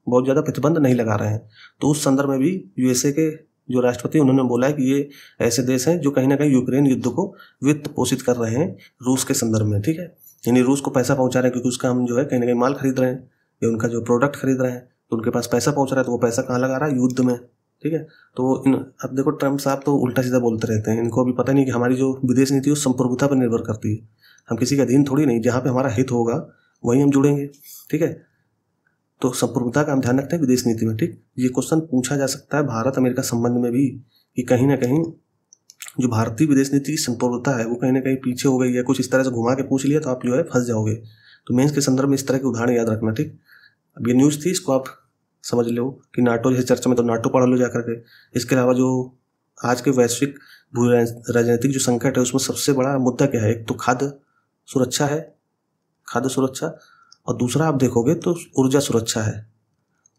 बहुत ज़्यादा प्रतिबंध नहीं लगा रहे हैं। तो उस संदर्भ में भी यूएसए के जो राष्ट्रपति उन्होंने बोला है कि ये ऐसे देश हैं जो कहीं ना कहीं यूक्रेन युद्ध को वित्त पोषित कर रहे हैं रूस के संदर्भ में, ठीक है। यानी रूस को पैसा पहुंचा रहे हैं क्योंकि उसका हम जो है कहीं ना कहीं माल खरीद रहे हैं या उनका जो प्रोडक्ट खरीद रहे हैं, तो उनके पास पैसा पहुंच रहा है, तो वो पैसा कहाँ लगा रहा है, युद्ध में, ठीक है। तो अब देखो ट्रम्प साहब तो उल्टा सीधा बोलते रहते हैं, इनको अभी पता नहीं कि हमारी जो विदेश नीति है संप्रभुता पर निर्भर करती है। हम किसी का अधीन थोड़ी नहीं, जहाँ पे हमारा हित होगा वहीं हम जुड़ेंगे, ठीक है। तो संप्रभुता का हम ध्यान रखते हैं विदेश नीति में, ठीक। ये क्वेश्चन पूछा जा सकता है भारत अमेरिका संबंध में भी कि कहीं ना कहीं जो भारतीय विदेश नीति की संप्रभुता है वो कहीं ना कहीं पीछे हो गई है, कुछ इस तरह से घुमा के पूछ लिया तो आप जो है फंस जाओगे। तो मेंस के संदर्भ में इस तरह के उदाहरण याद रखना, ठीक। अब ये न्यूज़ थी, इसको आप समझ लो कि नाटो जैसे चर्चा में तो नाटो पढ़ लो जाकर के। इसके अलावा जो आज के वैश्विक भू राजनीतिक जो संकट है उसमें सबसे बड़ा मुद्दा क्या है, एक तो खाद्य सुरक्षा है, खाद्य सुरक्षा, और दूसरा आप देखोगे तो ऊर्जा सुरक्षा है।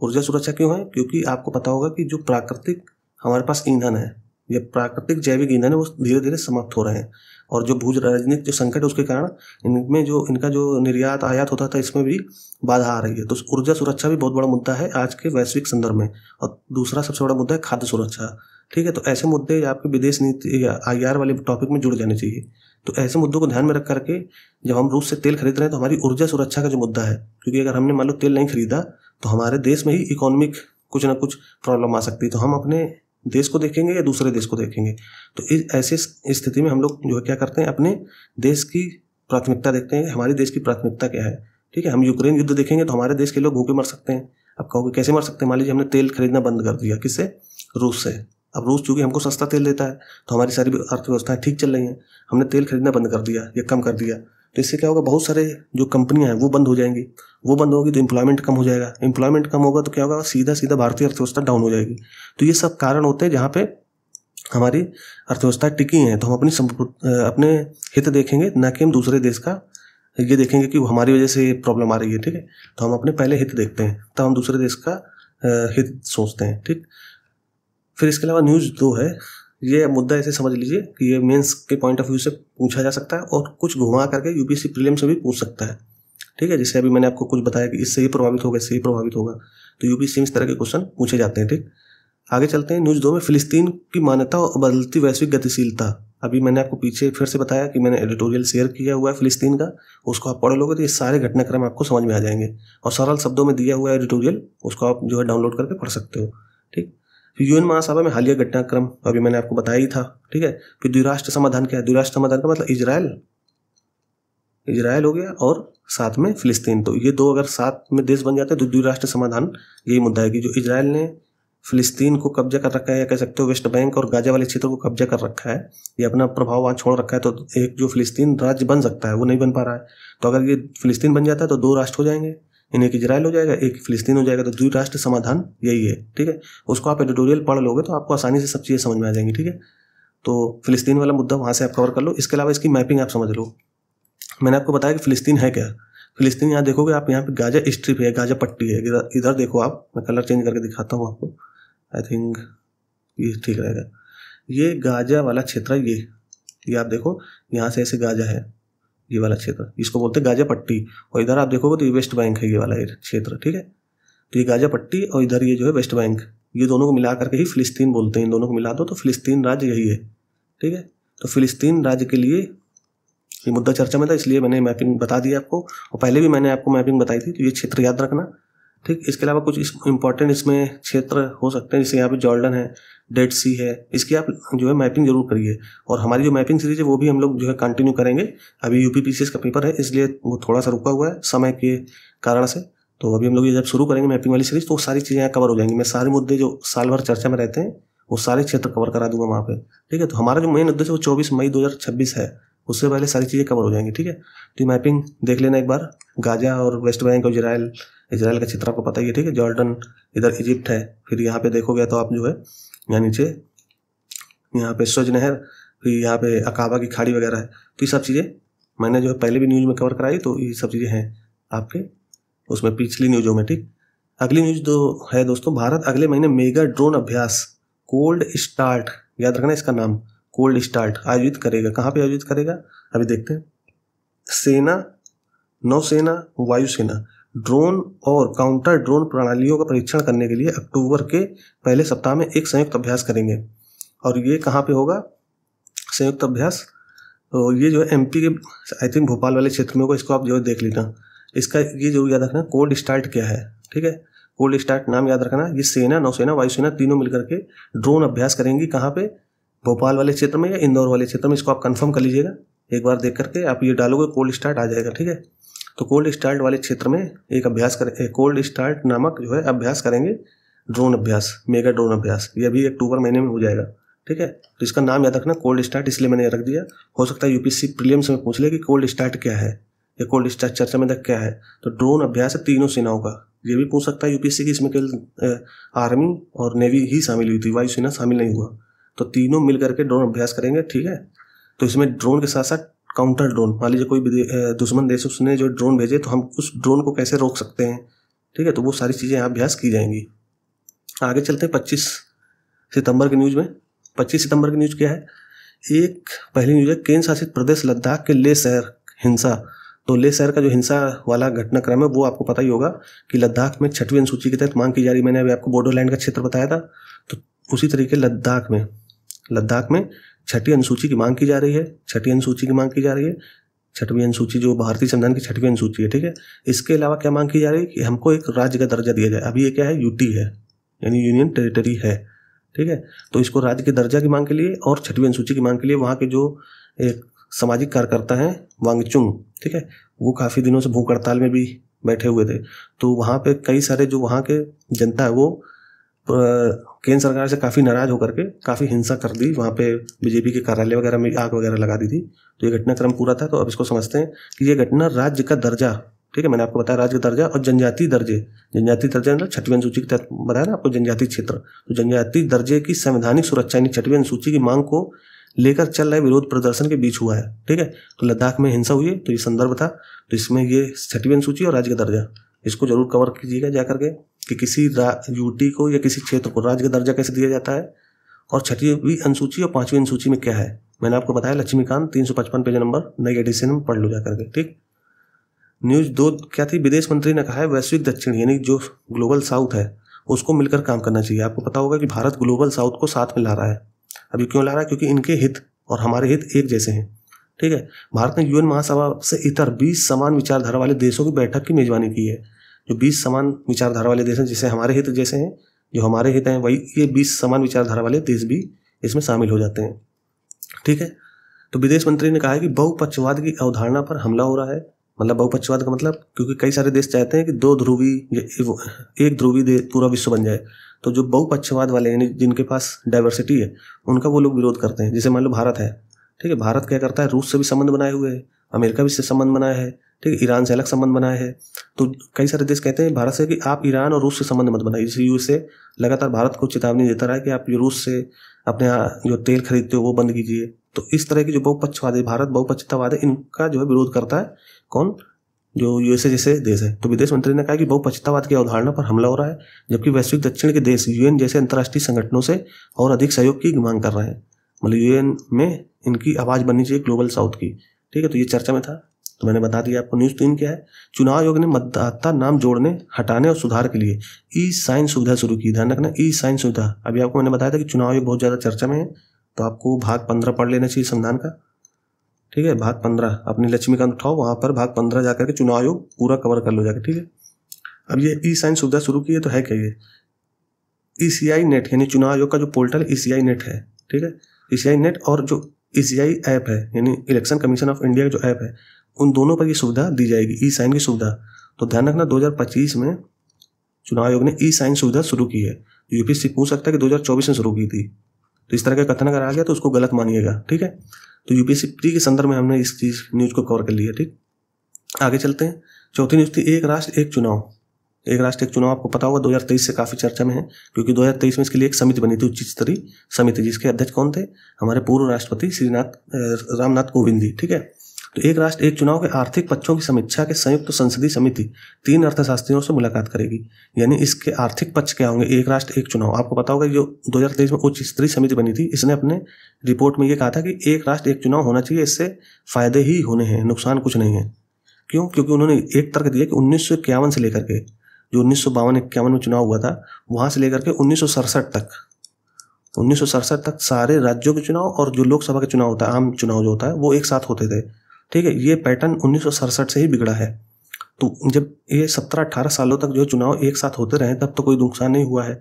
ऊर्जा सुरक्षा क्यों है, क्योंकि आपको पता होगा कि जो प्राकृतिक हमारे पास ईंधन है, ये प्राकृतिक जैविक ईंधन है, वो धीरे धीरे समाप्त हो रहे हैं। और जो भू राजनीतिक जो संकट है उसके कारण इनमें जो इनका जो निर्यात आयात होता था इसमें भी बाधा आ रही है। तो ऊर्जा सुरक्षा भी बहुत बड़ा मुद्दा है आज के वैश्विक संदर्भ में। और दूसरा सबसे बड़ा मुद्दा है खाद्य सुरक्षा, ठीक है। तो ऐसे मुद्दे आपके विदेश नीति या IR वाले टॉपिक में जुड़ जाने चाहिए। तो ऐसे मुद्दों को ध्यान में रख करके जब हम रूस से तेल खरीद रहे हैं तो हमारी ऊर्जा सुरक्षा का जो मुद्दा है, क्योंकि अगर हमने मान लो तेल नहीं खरीदा तो हमारे देश में ही इकोनॉमिक कुछ ना कुछ प्रॉब्लम आ सकती है। तो हम अपने देश को देखेंगे या दूसरे देश को देखेंगे। तो इस ऐसी स्थिति में हम लोग जो है क्या करते हैं, अपने देश की प्राथमिकता देखते हैं, हमारे देश की प्राथमिकता क्या है, ठीक है। हम यूक्रेन युद्ध देखेंगे तो हमारे देश के लोग भूखे मर सकते हैं। अब कहोगे कैसे मर सकते हैं, मान लीजिए हमने तेल खरीदना बंद कर दिया, किससे, रूस से। अब रूस चूंकि हमको सस्ता तेल देता है तो हमारी सारी अर्थव्यवस्थाएं ठीक चल रही हैं, हमने तेल खरीदना बंद कर दिया या कम कर दिया, तो इससे क्या होगा, बहुत सारे जो कंपनियां हैं वो बंद हो जाएंगी। वो बंद होगी तो एम्प्लॉयमेंट कम हो जाएगा, एम्प्लॉयमेंट कम होगा तो क्या होगा, सीधा सीधा भारतीय अर्थव्यवस्था डाउन हो जाएगी। तो ये सब कारण होते हैं जहाँ पे हमारी अर्थव्यवस्था टिकी हैं। तो हम अपने हित देखेंगे, ना कि हम दूसरे देश का ये देखेंगे कि हमारी वजह से ये प्रॉब्लम आ रही है, ठीक है। तो हम अपने पहले हित देखते हैं, तब हम दूसरे देश का हित सोचते हैं, ठीक। फिर इसके अलावा न्यूज़ 2 है, ये मुद्दा ऐसे समझ लीजिए कि ये मेंस के पॉइंट ऑफ व्यू से पूछा जा सकता है और कुछ घुमा करके यूपीएससी प्रीलिम्स से भी पूछ सकता है, ठीक है। जैसे अभी मैंने आपको कुछ बताया कि इससे ही प्रभावित होगा, इससे ही प्रभावित होगा, तो यूपीएससी में इस तरह के क्वेश्चन पूछे जाते हैं, ठीक। आगे चलते हैं। न्यूज़ 2 में फिलिस्तीन की मान्यता और बदलती वैश्विक गतिशीलता। अभी मैंने आपको पीछे फिर से बताया कि मैंने एडिटोरियल शेयर किया हुआ है फिलिस्तीन का, उसको आप पढ़ लोगे तो ये सारे घटनाक्रम आपको समझ में आ जाएंगे और सरल शब्दों में दिया हुआ है एडिटोरियल, उसको आप जो है डाउनलोड करके पढ़ सकते हो, ठीक। यूएन महासभा में हालिया घटनाक्रम अभी मैंने आपको बताया ही था, ठीक है। फिर द्विराष्ट्र समाधान क्या है, द्विराष्ट्र समाधान का मतलब इजराइल हो गया और साथ में फिलिस्तीन। तो ये दो अगर साथ में देश बन जाते हैं तो द्विराष्ट्र समाधान यही मुद्दा है कि जो इजराइल ने फिलिस्तीन को कब्जा कर रखा है, या कह सकते हो वेस्ट बैंक और गाजा वाले क्षेत्र को कब्जा कर रखा है, ये अपना प्रभाव वहाँ छोड़ रखा है, तो एक जो फिलिस्तीन राज्य बन सकता है वो नहीं बन पा रहा है। तो अगर ये फिलिस्तीन बन जाता है तो 2 राष्ट्र हो जाएंगे, एक इजराइल हो जाएगा, एक फिलिस्तीन हो जाएगा। तो द्विराष्ट्र समाधान यही है, ठीक है। उसको आप एडिटोरियल पढ़ लोगे तो आपको आसानी से सब चीज़ें समझ में आ जाएंगी, ठीक है। तो फिलिस्तीन वाला मुद्दा वहाँ से आप कवर कर लो। इसके अलावा इसकी मैपिंग आप समझ लो। मैंने आपको बताया कि फिलिस्तीन है क्या। फिलिस्तीन यहाँ देखोगे आप, यहाँ पे गाजा स्ट्रिप है, गाजा पट्टी है, इधर देखो आप, मैं कलर चेंज करके दिखाता हूँ आपको, आई थिंक ये ठीक रहेगा। ये गाजा वाला क्षेत्र है, ये आप देखो, यहाँ से ऐसे गाजा है, ये वाला क्षेत्र, इसको बोलते हैं गाजा पट्टी। और इधर आप देखोगे तो ये वेस्ट बैंक है, ये वाला क्षेत्र, ठीक है। तो ये गाजा पट्टी और इधर ये जो है वेस्ट बैंक, ये दोनों को मिला करके ही फिलिस्तीन बोलते हैं। इन दोनों को मिला दो तो फिलिस्तीन राज्य यही है, ठीक है। तो फिलिस्तीन राज्य के लिए ये मुद्दा चर्चा में था, इसलिए मैंने मैपिंग बता दी आपको, और पहले भी मैंने आपको मैपिंग बताई थी, तो ये क्षेत्र याद रखना, ठीक। इसके अलावा कुछ इंपॉर्टेंट इसमें क्षेत्र हो सकते हैं, जैसे यहाँ पे जॉर्डन है, डेड सी है, इसकी आप जो है मैपिंग जरूर करिए। और हमारी जो मैपिंग सीरीज है वो भी हम लोग जो है कंटिन्यू करेंगे। अभी यूपीपीसीएस का पेपर है इसलिए वो थोड़ा सा रुका हुआ है समय के कारण से। तो अभी हम लोग ये जब शुरू करेंगे मैपिंग वाली सीरीज तो सारी चीज़ें यहाँ कवर हो जाएंगी। मैं सारे मुद्दे जो साल भर चर्चा में रहते हैं वो सारे क्षेत्र कवर करा दूंगा वहाँ पे। ठीक है, तो हमारा जो मेन उद्देश्य वो 24 मई 2026 है, उससे पहले सारी चीज़ें कवर हो जाएंगी। ठीक है, तो मैपिंग देख लेना एक बार। गाजा और वेस्ट बैंक और इजराइल का क्षेत्र आपको पता ही है। ठीक है, जॉर्डन, इधर इजिप्ट है, फिर यहाँ पे देखोगे तो आप जो है यहाँ नीचे यहाँ पे स्वेज नहर, फिर यहाँ पे अकाबा की खाड़ी वगैरह है। तो ये सब चीज़ें मैंने जो है पहले भी न्यूज़ में कवर कराई, तो ये सब चीज़ें हैं आपके उसमें पिछली न्यूज़ों में। ठीक, अगली न्यूज़ जो है दोस्तों, भारत अगले महीने मेगा ड्रोन अभ्यास कोल्ड स्टार्ट, याद रखना इसका नाम, कोल्ड स्टार्ट आयोजित करेगा। कहाँ पे आयोजित करेगा अभी देखते हैं। सेना, नौसेना, वायुसेना ड्रोन और काउंटर ड्रोन प्रणालियों का परीक्षण करने के लिए अक्टूबर के पहले सप्ताह में एक संयुक्त अभ्यास करेंगे। और ये कहाँ पे होगा संयुक्त अभ्यास? तो ये जो है एमपी के आई थिंक भोपाल वाले क्षेत्र में होगा। इसको आप जो है देख लेना। इसका ये जरूर याद रखना कोल्ड स्टार्ट क्या है। ठीक है, कोल्ड स्टार्ट नाम याद रखना। ये सेना, नौसेना, वायुसेना तीनों मिलकर के ड्रोन अभ्यास करेंगी। कहाँ पे? भोपाल वाले क्षेत्र में या इंदौर वाले क्षेत्र में। इसको आप कंफर्म कर लीजिएगा एक बार देख करके। आप ये डालोगे कोल्ड स्टार्ट आ जाएगा। ठीक है, तो कोल्ड स्टार्ट वाले क्षेत्र में एक अभ्यास करें, कोल्ड स्टार्ट नामक जो है अभ्यास करेंगे, ड्रोन अभ्यास, मेगा ड्रोन अभ्यास। ये अभी अक्टूबर महीने में हो जाएगा। ठीक है, तो इसका नाम याद रखना कोल्ड स्टार्ट, इसलिए मैंने रख दिया। हो सकता है यूपीएससी प्रीलिम्स में पूछ ले कि कोल्ड स्टार्ट क्या है या कोल्ड स्टार्ट चर्चा में तक क्या है। तो ड्रोन अभ्यास है तीनों सेनाओं का। ये भी पूछ सकता है यूपीएससी की, इसमें केवल आर्मी और नेवी ही शामिल हुई थी, वायुसेना शामिल नहीं हुआ। तो तीनों मिल करके ड्रोन अभ्यास करेंगे। ठीक है, तो इसमें ड्रोन के साथ साथ काउंटर ड्रोन, मान लीजिए कोई दुश्मन देश उसने जो ड्रोन भेजे तो हम उस ड्रोन को कैसे रोक सकते हैं। ठीक है, तो वो सारी चीज़ें यहाँ अभ्यास की जाएंगी। आगे चलते हैं 25 सितंबर की न्यूज़ में। 25 सितंबर की न्यूज़ क्या है? एक पहली न्यूज़ है, केंद्र शासित प्रदेश लद्दाख के लेह शहर हिंसा। तो लेह शहर का जो हिंसा वाला घटनाक्रम है वो आपको पता ही होगा कि लद्दाख में 6वीं अनुसूची के तहत मांग की जा रही। मैंने अभी आपको बोडोलैंड का क्षेत्र बताया था, तो उसी तरीके लद्दाख में 6वीं अनुसूची की मांग की जा रही है। 6वीं अनुसूची की मांग की जा रही है। 6वीं अनुसूची जो भारतीय संविधान की 6वीं अनुसूची है। ठीक है, इसके अलावा क्या मांग की जा रही है कि हमको एक राज्य का दर्जा दिया जाए। अभी ये क्या है? यूटी है, यानी यूनियन टेरिटरी है। ठीक है, तो इसको राज्य के दर्जा की मांग के लिए और 6वीं अनुसूची की मांग के लिए वहाँ के जो एक सामाजिक कार्यकर्ता हैं वांगचुंग, ठीक है, वो काफ़ी दिनों से भूख हड़ताल में भी बैठे हुए थे। तो वहाँ पे कई सारे जो वहाँ के जनता है वो केंद्र सरकार से काफ़ी नाराज होकर के काफ़ी हिंसा कर दी। वहाँ पे बीजेपी के कार्यालय वगैरह में आग वगैरह लगा दी थी। तो ये घटनाक्रम पूरा था। तो अब इसको समझते हैं कि ये घटना राज्य का दर्जा, ठीक है, मैंने आपको बताया राज्य का दर्जा और जनजाति दर्जे मतलब 6वीं अनुसूची के तहत बताया ना आपको जनजाति क्षेत्र। तो जनजाति दर्जे की संवैधानिक सुरक्षा यानी 6वीं अनुसूची की मांग को लेकर चल रहे विरोध प्रदर्शन के बीच हुआ है। ठीक है, तो लद्दाख में हिंसा हुई है, तो ये संदर्भ था। तो इसमें ये 6वीं अनुसूची और राज्य का दर्जा, इसको जरूर कवर कीजिएगा जाकर के कि किसी यूटी को या किसी क्षेत्र को राज्य का दर्जा कैसे दिया जाता है और 6वीं अनुसूची और 5वीं अनुसूची में क्या है। मैंने आपको बताया लक्ष्मीकांत 355 पेज नंबर नई एडिशन में पढ़ लो जाकर के। ठीक, न्यूज़ 2 क्या थी? विदेश मंत्री ने कहा है वैश्विक दक्षिण यानी जो ग्लोबल साउथ है उसको मिलकर काम करना चाहिए। आपको पता होगा कि भारत ग्लोबल साउथ को साथ में ला रहा है। अभी क्यों ला रहा है? क्योंकि इनके हित और हमारे हित एक जैसे हैं। ठीक है, भारत ने यूएन महासभा से इतर 20 समान विचारधारा वाले देशों की बैठक की मेजबानी की है। जो 20 समान विचारधारा वाले देश हैं, जिसे हमारे हित जैसे हैं, जो हमारे हित हैं वही ये 20 समान विचारधारा वाले देश भी इसमें शामिल हो जाते हैं। ठीक है, तो विदेश मंत्री ने कहा है कि बहुपक्षवाद की अवधारणा पर हमला हो रहा है। मतलब बहुपक्षवाद का मतलब, क्योंकि कई सारे देश चाहते हैं कि 2 ध्रुवी या एक ध्रुवी पूरा विश्व बन जाए। तो जो बहुपक्षवाद वाले यानी जिनके पास डाइवर्सिटी है उनका वो लोग विरोध करते हैं। जैसे मान लो भारत है, ठीक है, भारत क्या करता है? रूस से भी संबंध बनाए हुए है, अमेरिका भी से संबंध बनाया है, ठीक है, ईरान से अलग संबंध बनाया है। तो कई सारे देश कहते हैं भारत से कि आप ईरान और रूस से संबंध मत बनाइए। जैसे यूएसए लगातार भारत को चेतावनी देता रहा है कि आप रूस से अपने जो तेल खरीदते हो वो बंद कीजिए। तो इस तरह की जो बहुपक्षवाद है, भारत बहुपक्षतावाद है, इनका जो है विरोध करता है कौन? जो यूएसए जैसे देश है। तो विदेश मंत्री ने कहा कि बहुपक्षतावाद की अवधारणा पर हमला हो रहा है, जबकि वैश्विक दक्षिण के देश यूएन जैसे अंतर्राष्ट्रीय संगठनों से और अधिक सहयोग की मांग कर रहे हैं। मतलब यूएन में इनकी आवाज़ बननी चाहिए ग्लोबल साउथ की। ठीक है, तो ये चर्चा में था, तो मैंने बता दिया आपको। न्यूज़ 3 क्या है? चुनाव आयोग ने मतदाता नाम जोड़ने, हटाने और सुधार के लिए ई साइन सुविधा शुरू की। ध्यान रखना, ई साइन सुविधा। अभी आपको मैंने बताया था कि चुनाव आयोग बहुत ज़्यादा चर्चा में है, तो आपको भाग 15 पढ़ लेना चाहिए संविधान का। ठीक है, भाग 15 अपनी लक्ष्मीकांत उठाओ, वहाँ पर भाग 15 जाकर के चुनाव आयोग पूरा कवर कर लो जाकर। ठीक है, अब ये ई साइन सुविधा शुरू की है, तो है क्या ये? ईसीआई नेट यानी चुनाव आयोग का जो पोर्टल ईसीआई नेट है, ठीक है, ईसीआई नेट और जो ईसीआई ऐप है यानी इलेक्शन कमीशन ऑफ इंडिया का जो ऐप है, उन दोनों पर ये सुविधा दी जाएगी, ई साइन की सुविधा। तो ध्यान रखना 2025 में चुनाव आयोग ने ई साइन सुविधा शुरू की है। यूपीएससी पूछ सकता है कि 2024 में शुरू की थी, तो इस तरह का कथन अगर आ गया तो उसको गलत मानिएगा, ठीक है। तो यूपीएससी प्री के संदर्भ में हमने इस चीज न्यूज को कवर कर लिया, ठीक। आगे चलते हैं। चौथी न्यूज थी एक राष्ट्र एक चुनाव। एक राष्ट्र एक चुनाव आपको पता होगा 2023 से काफी चर्चा में है, क्योंकि 2023 में इसके लिए एक समिति बनी थी, उच्च स्तरीय समिति, जिसके अध्यक्ष कौन थे? हमारे पूर्व राष्ट्रपति श्री रामनाथ कोविंद जी, ठीक है। तो एक राष्ट्र एक चुनाव के आर्थिक पक्षों की समीक्षा के संयुक्त संसदीय समिति 3 अर्थशास्त्रियों से मुलाकात करेगी। यानी इसके आर्थिक पक्ष क्या होंगे? एक राष्ट्र एक चुनाव, आपको पता होगा जो 2023 में उच्च स्तरीय समिति बनी थी, इसने अपने रिपोर्ट में ये कहा था कि एक राष्ट्र एक चुनाव होना चाहिए, इससे फायदे ही होने हैं, नुकसान कुछ नहीं है। क्यों? क्योंकि उन्होंने एक तर्क दिया कि 1951 से लेकर के, जो 1952-51 में चुनाव हुआ था, वहां से लेकर के 1967 तक सारे राज्यों के चुनाव और जो लोकसभा के चुनाव होता है, आम चुनाव जो होता है, वो एक साथ होते थे, ठीक है। ये पैटर्न 1967 से ही बिगड़ा है। तो जब ये 17-18 सालों तक जो चुनाव एक साथ होते रहे, तब तो कोई नुकसान नहीं हुआ है,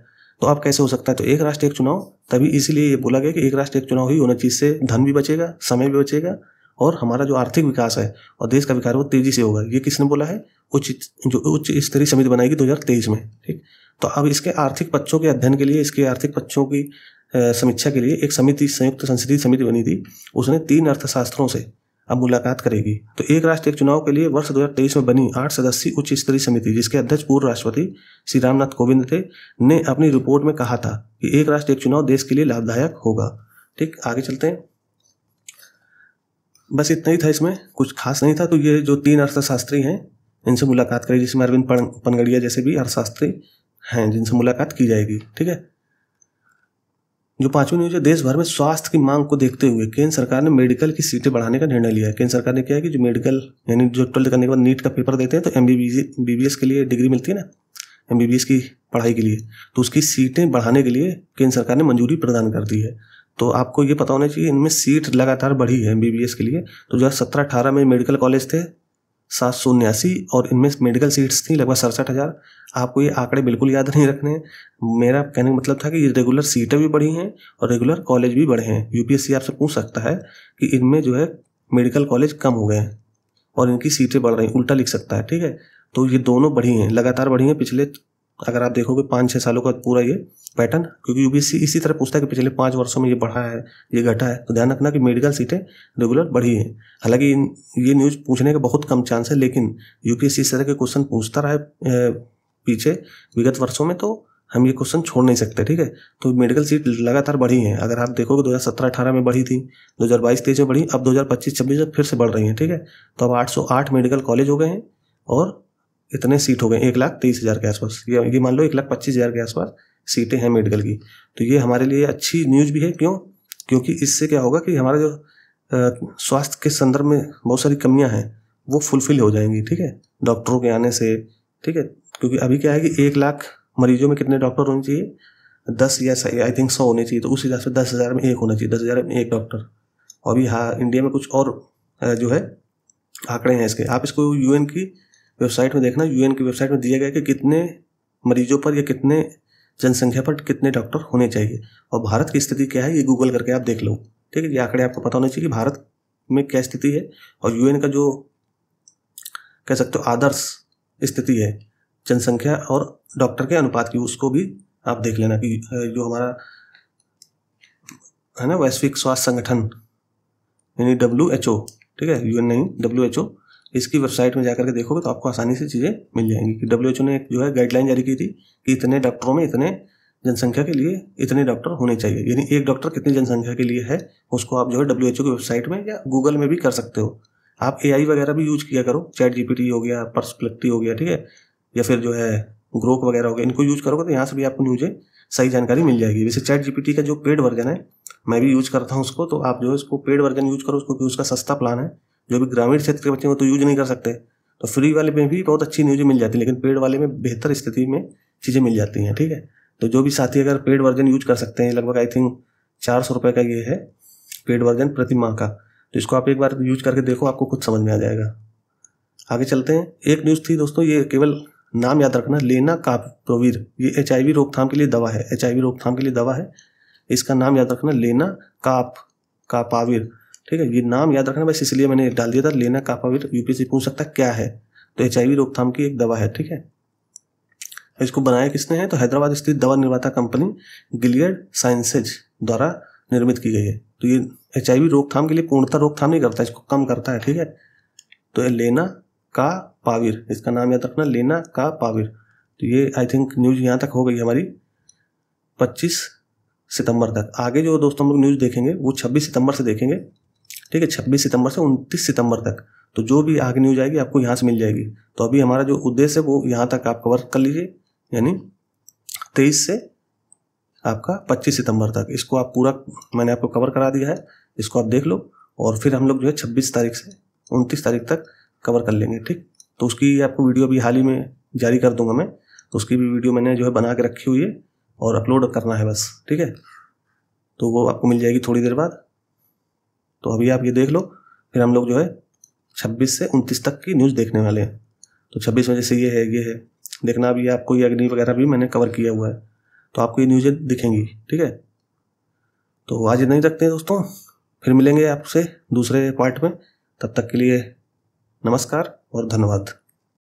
तो अब कैसे हो सकता है? तो एक राष्ट्र एक चुनाव तभी इसीलिए ये बोला गया कि एक राष्ट्र एक चुनाव ही होना चाहिए, इससे धन भी बचेगा, समय भी बचेगा, और हमारा जो आर्थिक विकास है और देश का विकास वो तेजी से होगा। ये किसने बोला है? उच्च स्तरीय समिति बनाएगी 2023 में, ठीक। तो अब इसके आर्थिक पक्षों के अध्ययन के लिए, इसके आर्थिक पक्षों की समीक्षा के लिए एक समिति, संयुक्त संसदीय समिति बनी थी, उसने 3 अर्थशास्त्रों से अब मुलाकात करेगी। तो एक राष्ट्र एक चुनाव के लिए वर्ष 2023 में बनी 8 सदस्यीय उच्च स्तरीय समिति, जिसके अध्यक्ष पूर्व राष्ट्रपति श्री रामनाथ कोविंद थे, ने अपनी रिपोर्ट में कहा था कि एक राष्ट्र एक चुनाव देश के लिए लाभदायक होगा, ठीक। आगे चलते हैं। बस इतना ही था, इसमें कुछ खास नहीं था। तो ये जो 3 अर्थशास्त्री हैं, इनसे मुलाकात करेगी, जिसमें अरविंद पनगड़िया जैसे भी अर्थशास्त्री हैं, जिनसे मुलाकात की जाएगी, ठीक है। जो 5वीं न्यूज है, देश भर में स्वास्थ्य की मांग को देखते हुए केंद्र सरकार ने मेडिकल की सीटें बढ़ाने का निर्णय लिया है। केंद्र सरकार ने क्या है कि जो मेडिकल, यानी जो 12th करने के बाद नीट का पेपर देते हैं, तो MBBS के लिए डिग्री मिलती है ना, MBBS की पढ़ाई के लिए, तो उसकी सीटें बढ़ाने के लिए केंद्र सरकार ने मंजूरी प्रदान कर दी है। तो आपको ये पता होना चाहिए, इनमें सीट लगातार बढ़ी है MBBS के लिए। तो 2017-18 में मेडिकल कॉलेज थे 779, और इनमें मेडिकल सीट्स थी लगभग 67,000। आपको ये आंकड़े बिल्कुल याद नहीं रखने हैं। मेरा कहने का मतलब था कि ये रेगुलर सीटें भी बढ़ी हैं और रेगुलर कॉलेज भी बढ़े हैं। यूपीएससी आपसे पूछ सकता है कि इनमें जो है मेडिकल कॉलेज कम हो गए हैं और इनकी सीटें बढ़ रही हैं, उल्टा लिख सकता है, ठीक है। तो ये दोनों बढ़ी हैं, लगातार बढ़ी हैं पिछले, अगर आप देखोगे 5-6 सालों का पूरा ये पैटर्न, क्योंकि यूपीएससी इसी तरह पूछता है कि पिछले 5 वर्षों में ये बढ़ा है, ये घटा है। तो ध्यान रखना कि मेडिकल सीटें रेगुलर बढ़ी हैं। हालांकि ये न्यूज़ पूछने का बहुत कम चांस है, लेकिन यूपीएससी इस तरह के क्वेश्चन पूछता रहा है पीछे विगत वर्षों में, तो हम ये क्वेश्चन छोड़ नहीं सकते, ठीक है। तो मेडिकल सीट लगातार बढ़ी हैं। अगर आप देखोगे 2017-18 में बढ़ी थी, 2022-23 में बढ़ी, अब 2025-26 में फिर से बढ़ रही हैं, ठीक है। तो अब 808 मेडिकल कॉलेज हो गए हैं और इतने सीट हो गए 1,23,000 के आसपास, ये मान लो 1,25,000 के आसपास सीटें हैं मेडिकल की। तो ये हमारे लिए अच्छी न्यूज़ भी है। क्यों? क्योंकि इससे क्या होगा कि हमारा जो स्वास्थ्य के संदर्भ में बहुत सारी कमियां हैं वो फुलफिल हो जाएंगी, ठीक है, डॉक्टरों के आने से, ठीक है। क्योंकि अभी क्या है कि 1 लाख मरीजों में कितने डॉक्टर होने चाहिए? 10 या आई थिंक 100 होने चाहिए। तो उस हिसाब से 10,000 में 1 होना चाहिए, 10,000 में 1 डॉक्टर। और अभी हाँ, इंडिया में कुछ और जो है आंकड़े हैं इसके, आप इसको UN की वेबसाइट में देखना। UN की वेबसाइट में दिया गया कि कितने मरीजों पर या कितने जनसंख्या पर कितने डॉक्टर होने चाहिए, और भारत की स्थिति क्या है ये गूगल करके आप देख लो, ठीक है। ये आंकड़े आपको पता होने चाहिए कि भारत में क्या स्थिति है, और UN का जो कह सकते हो आदर्श स्थिति है जनसंख्या और डॉक्टर के अनुपात की, उसको भी आप देख लेना कि जो हमारा है ना वैश्विक स्वास्थ्य संगठन यानी WHO, ठीक है, UN नहीं WHO, इसकी वेबसाइट में जाकर के देखोगे तो आपको आसानी से चीज़ें मिल जाएंगी कि WHO ने एक जो है गाइडलाइन जारी की थी कि इतने डॉक्टरों में इतने जनसंख्या के लिए इतने डॉक्टर होने चाहिए, यानी एक डॉक्टर कितनी जनसंख्या के लिए है, उसको आप जो है WHO की वेबसाइट में या गूगल में भी कर सकते हो। आप AI वगैरह भी यूज किया करो, ChatGPT हो गया, पर्सप्लेक्टिव हो गया, ठीक है, या फिर जो है ग्रोक वगैरह हो गया, इनको यूज करोगे तो यहाँ से भी आपको न्यूज़ें सही जानकारी मिल जाएगी। वैसे ChatGPT का जो पेड वर्जन है मैं भी यूज करता हूँ उसको, तो आप जो है उसको पेड वर्जन यूज करो उसको, क्योंकि उसका सस्ता प्लान है। जो भी ग्रामीण क्षेत्र के बच्चे वो तो यूज नहीं कर सकते, तो फ्री वाले में भी बहुत अच्छी न्यूज़ें मिल जाती है, लेकिन पेड वाले में बेहतर स्थिति में चीज़ें मिल जाती हैं, ठीक है। तो जो भी साथी अगर पेड वर्जन यूज कर सकते हैं, लगभग आई थिंक 400 रुपये का ये है पेड वर्जन प्रति माह का, तो इसको आप एक बार यूज करके देखो, आपको खुद समझ में आ जाएगा। आगे चलते हैं। एक न्यूज़ थी दोस्तों, ये केवल नाम याद रखना, लेनाकापाविर, ये HIV रोकथाम के लिए दवा है, HIV रोकथाम के लिए दवा है, इसका नाम याद रखना, लेनाकापाविर, ठीक है। ये नाम याद रखना, बस इसलिए मैंने डाल दिया था, लेनाकापाविर। यूपीएससी पूछ सकता है क्या है, तो HIV रोकथाम की एक दवा है, ठीक है। इसको बनाया किसने है? तो हैदराबाद स्थित दवा निर्माता कंपनी गिलियड साइंसेज द्वारा निर्मित की गई है। तो ये HIV रोकथाम के लिए पूर्णतः रोकथाम नहीं करता, इसको कम करता है, ठीक है। तो ये लेना का पाविर, इसका नाम याद रखना, लेना का पाविर। तो ये आई थिंक न्यूज़ यहाँ तक हो गई हमारी 25 सितंबर तक। आगे जो दोस्तों हम लोग न्यूज़ देखेंगे वो 26 सितंबर से देखेंगे, ठीक है। 26 सितंबर से 29 सितंबर तक। तो जो भी आगे न्यूज़ आएगी आपको यहाँ से मिल जाएगी। तो अभी हमारा जो उद्देश्य है वो यहाँ तक आप कवर कर लीजिए, यानी 23 से आपका 25 सितंबर तक। इसको आप पूरा मैंने आपको कवर करा दिया है, इसको आप देख लो। और फिर हम लोग जो है 26 तारीख से 29 तारीख तक कवर कर लेंगे, ठीक। तो उसकी आपको वीडियो भी हाल ही में जारी कर दूंगा मैं, तो उसकी भी वीडियो मैंने जो है बना के रखी हुई है और अपलोड करना है बस, ठीक है। तो वो आपको मिल जाएगी थोड़ी देर बाद। तो अभी आप ये देख लो, फिर हम लोग जो है 26 से 29 तक की न्यूज़ देखने वाले हैं। तो 26 में जैसे ये है देखना। अभी आपको ये अग्नि वगैरह भी मैंने कवर किया हुआ है, तो आपको ये न्यूज़ें दिखेंगी, ठीक है। तो आज नहीं रखते हैं दोस्तों, फिर मिलेंगे आपसे दूसरे पार्ट में। तब तक के लिए नमस्कार और धन्यवाद।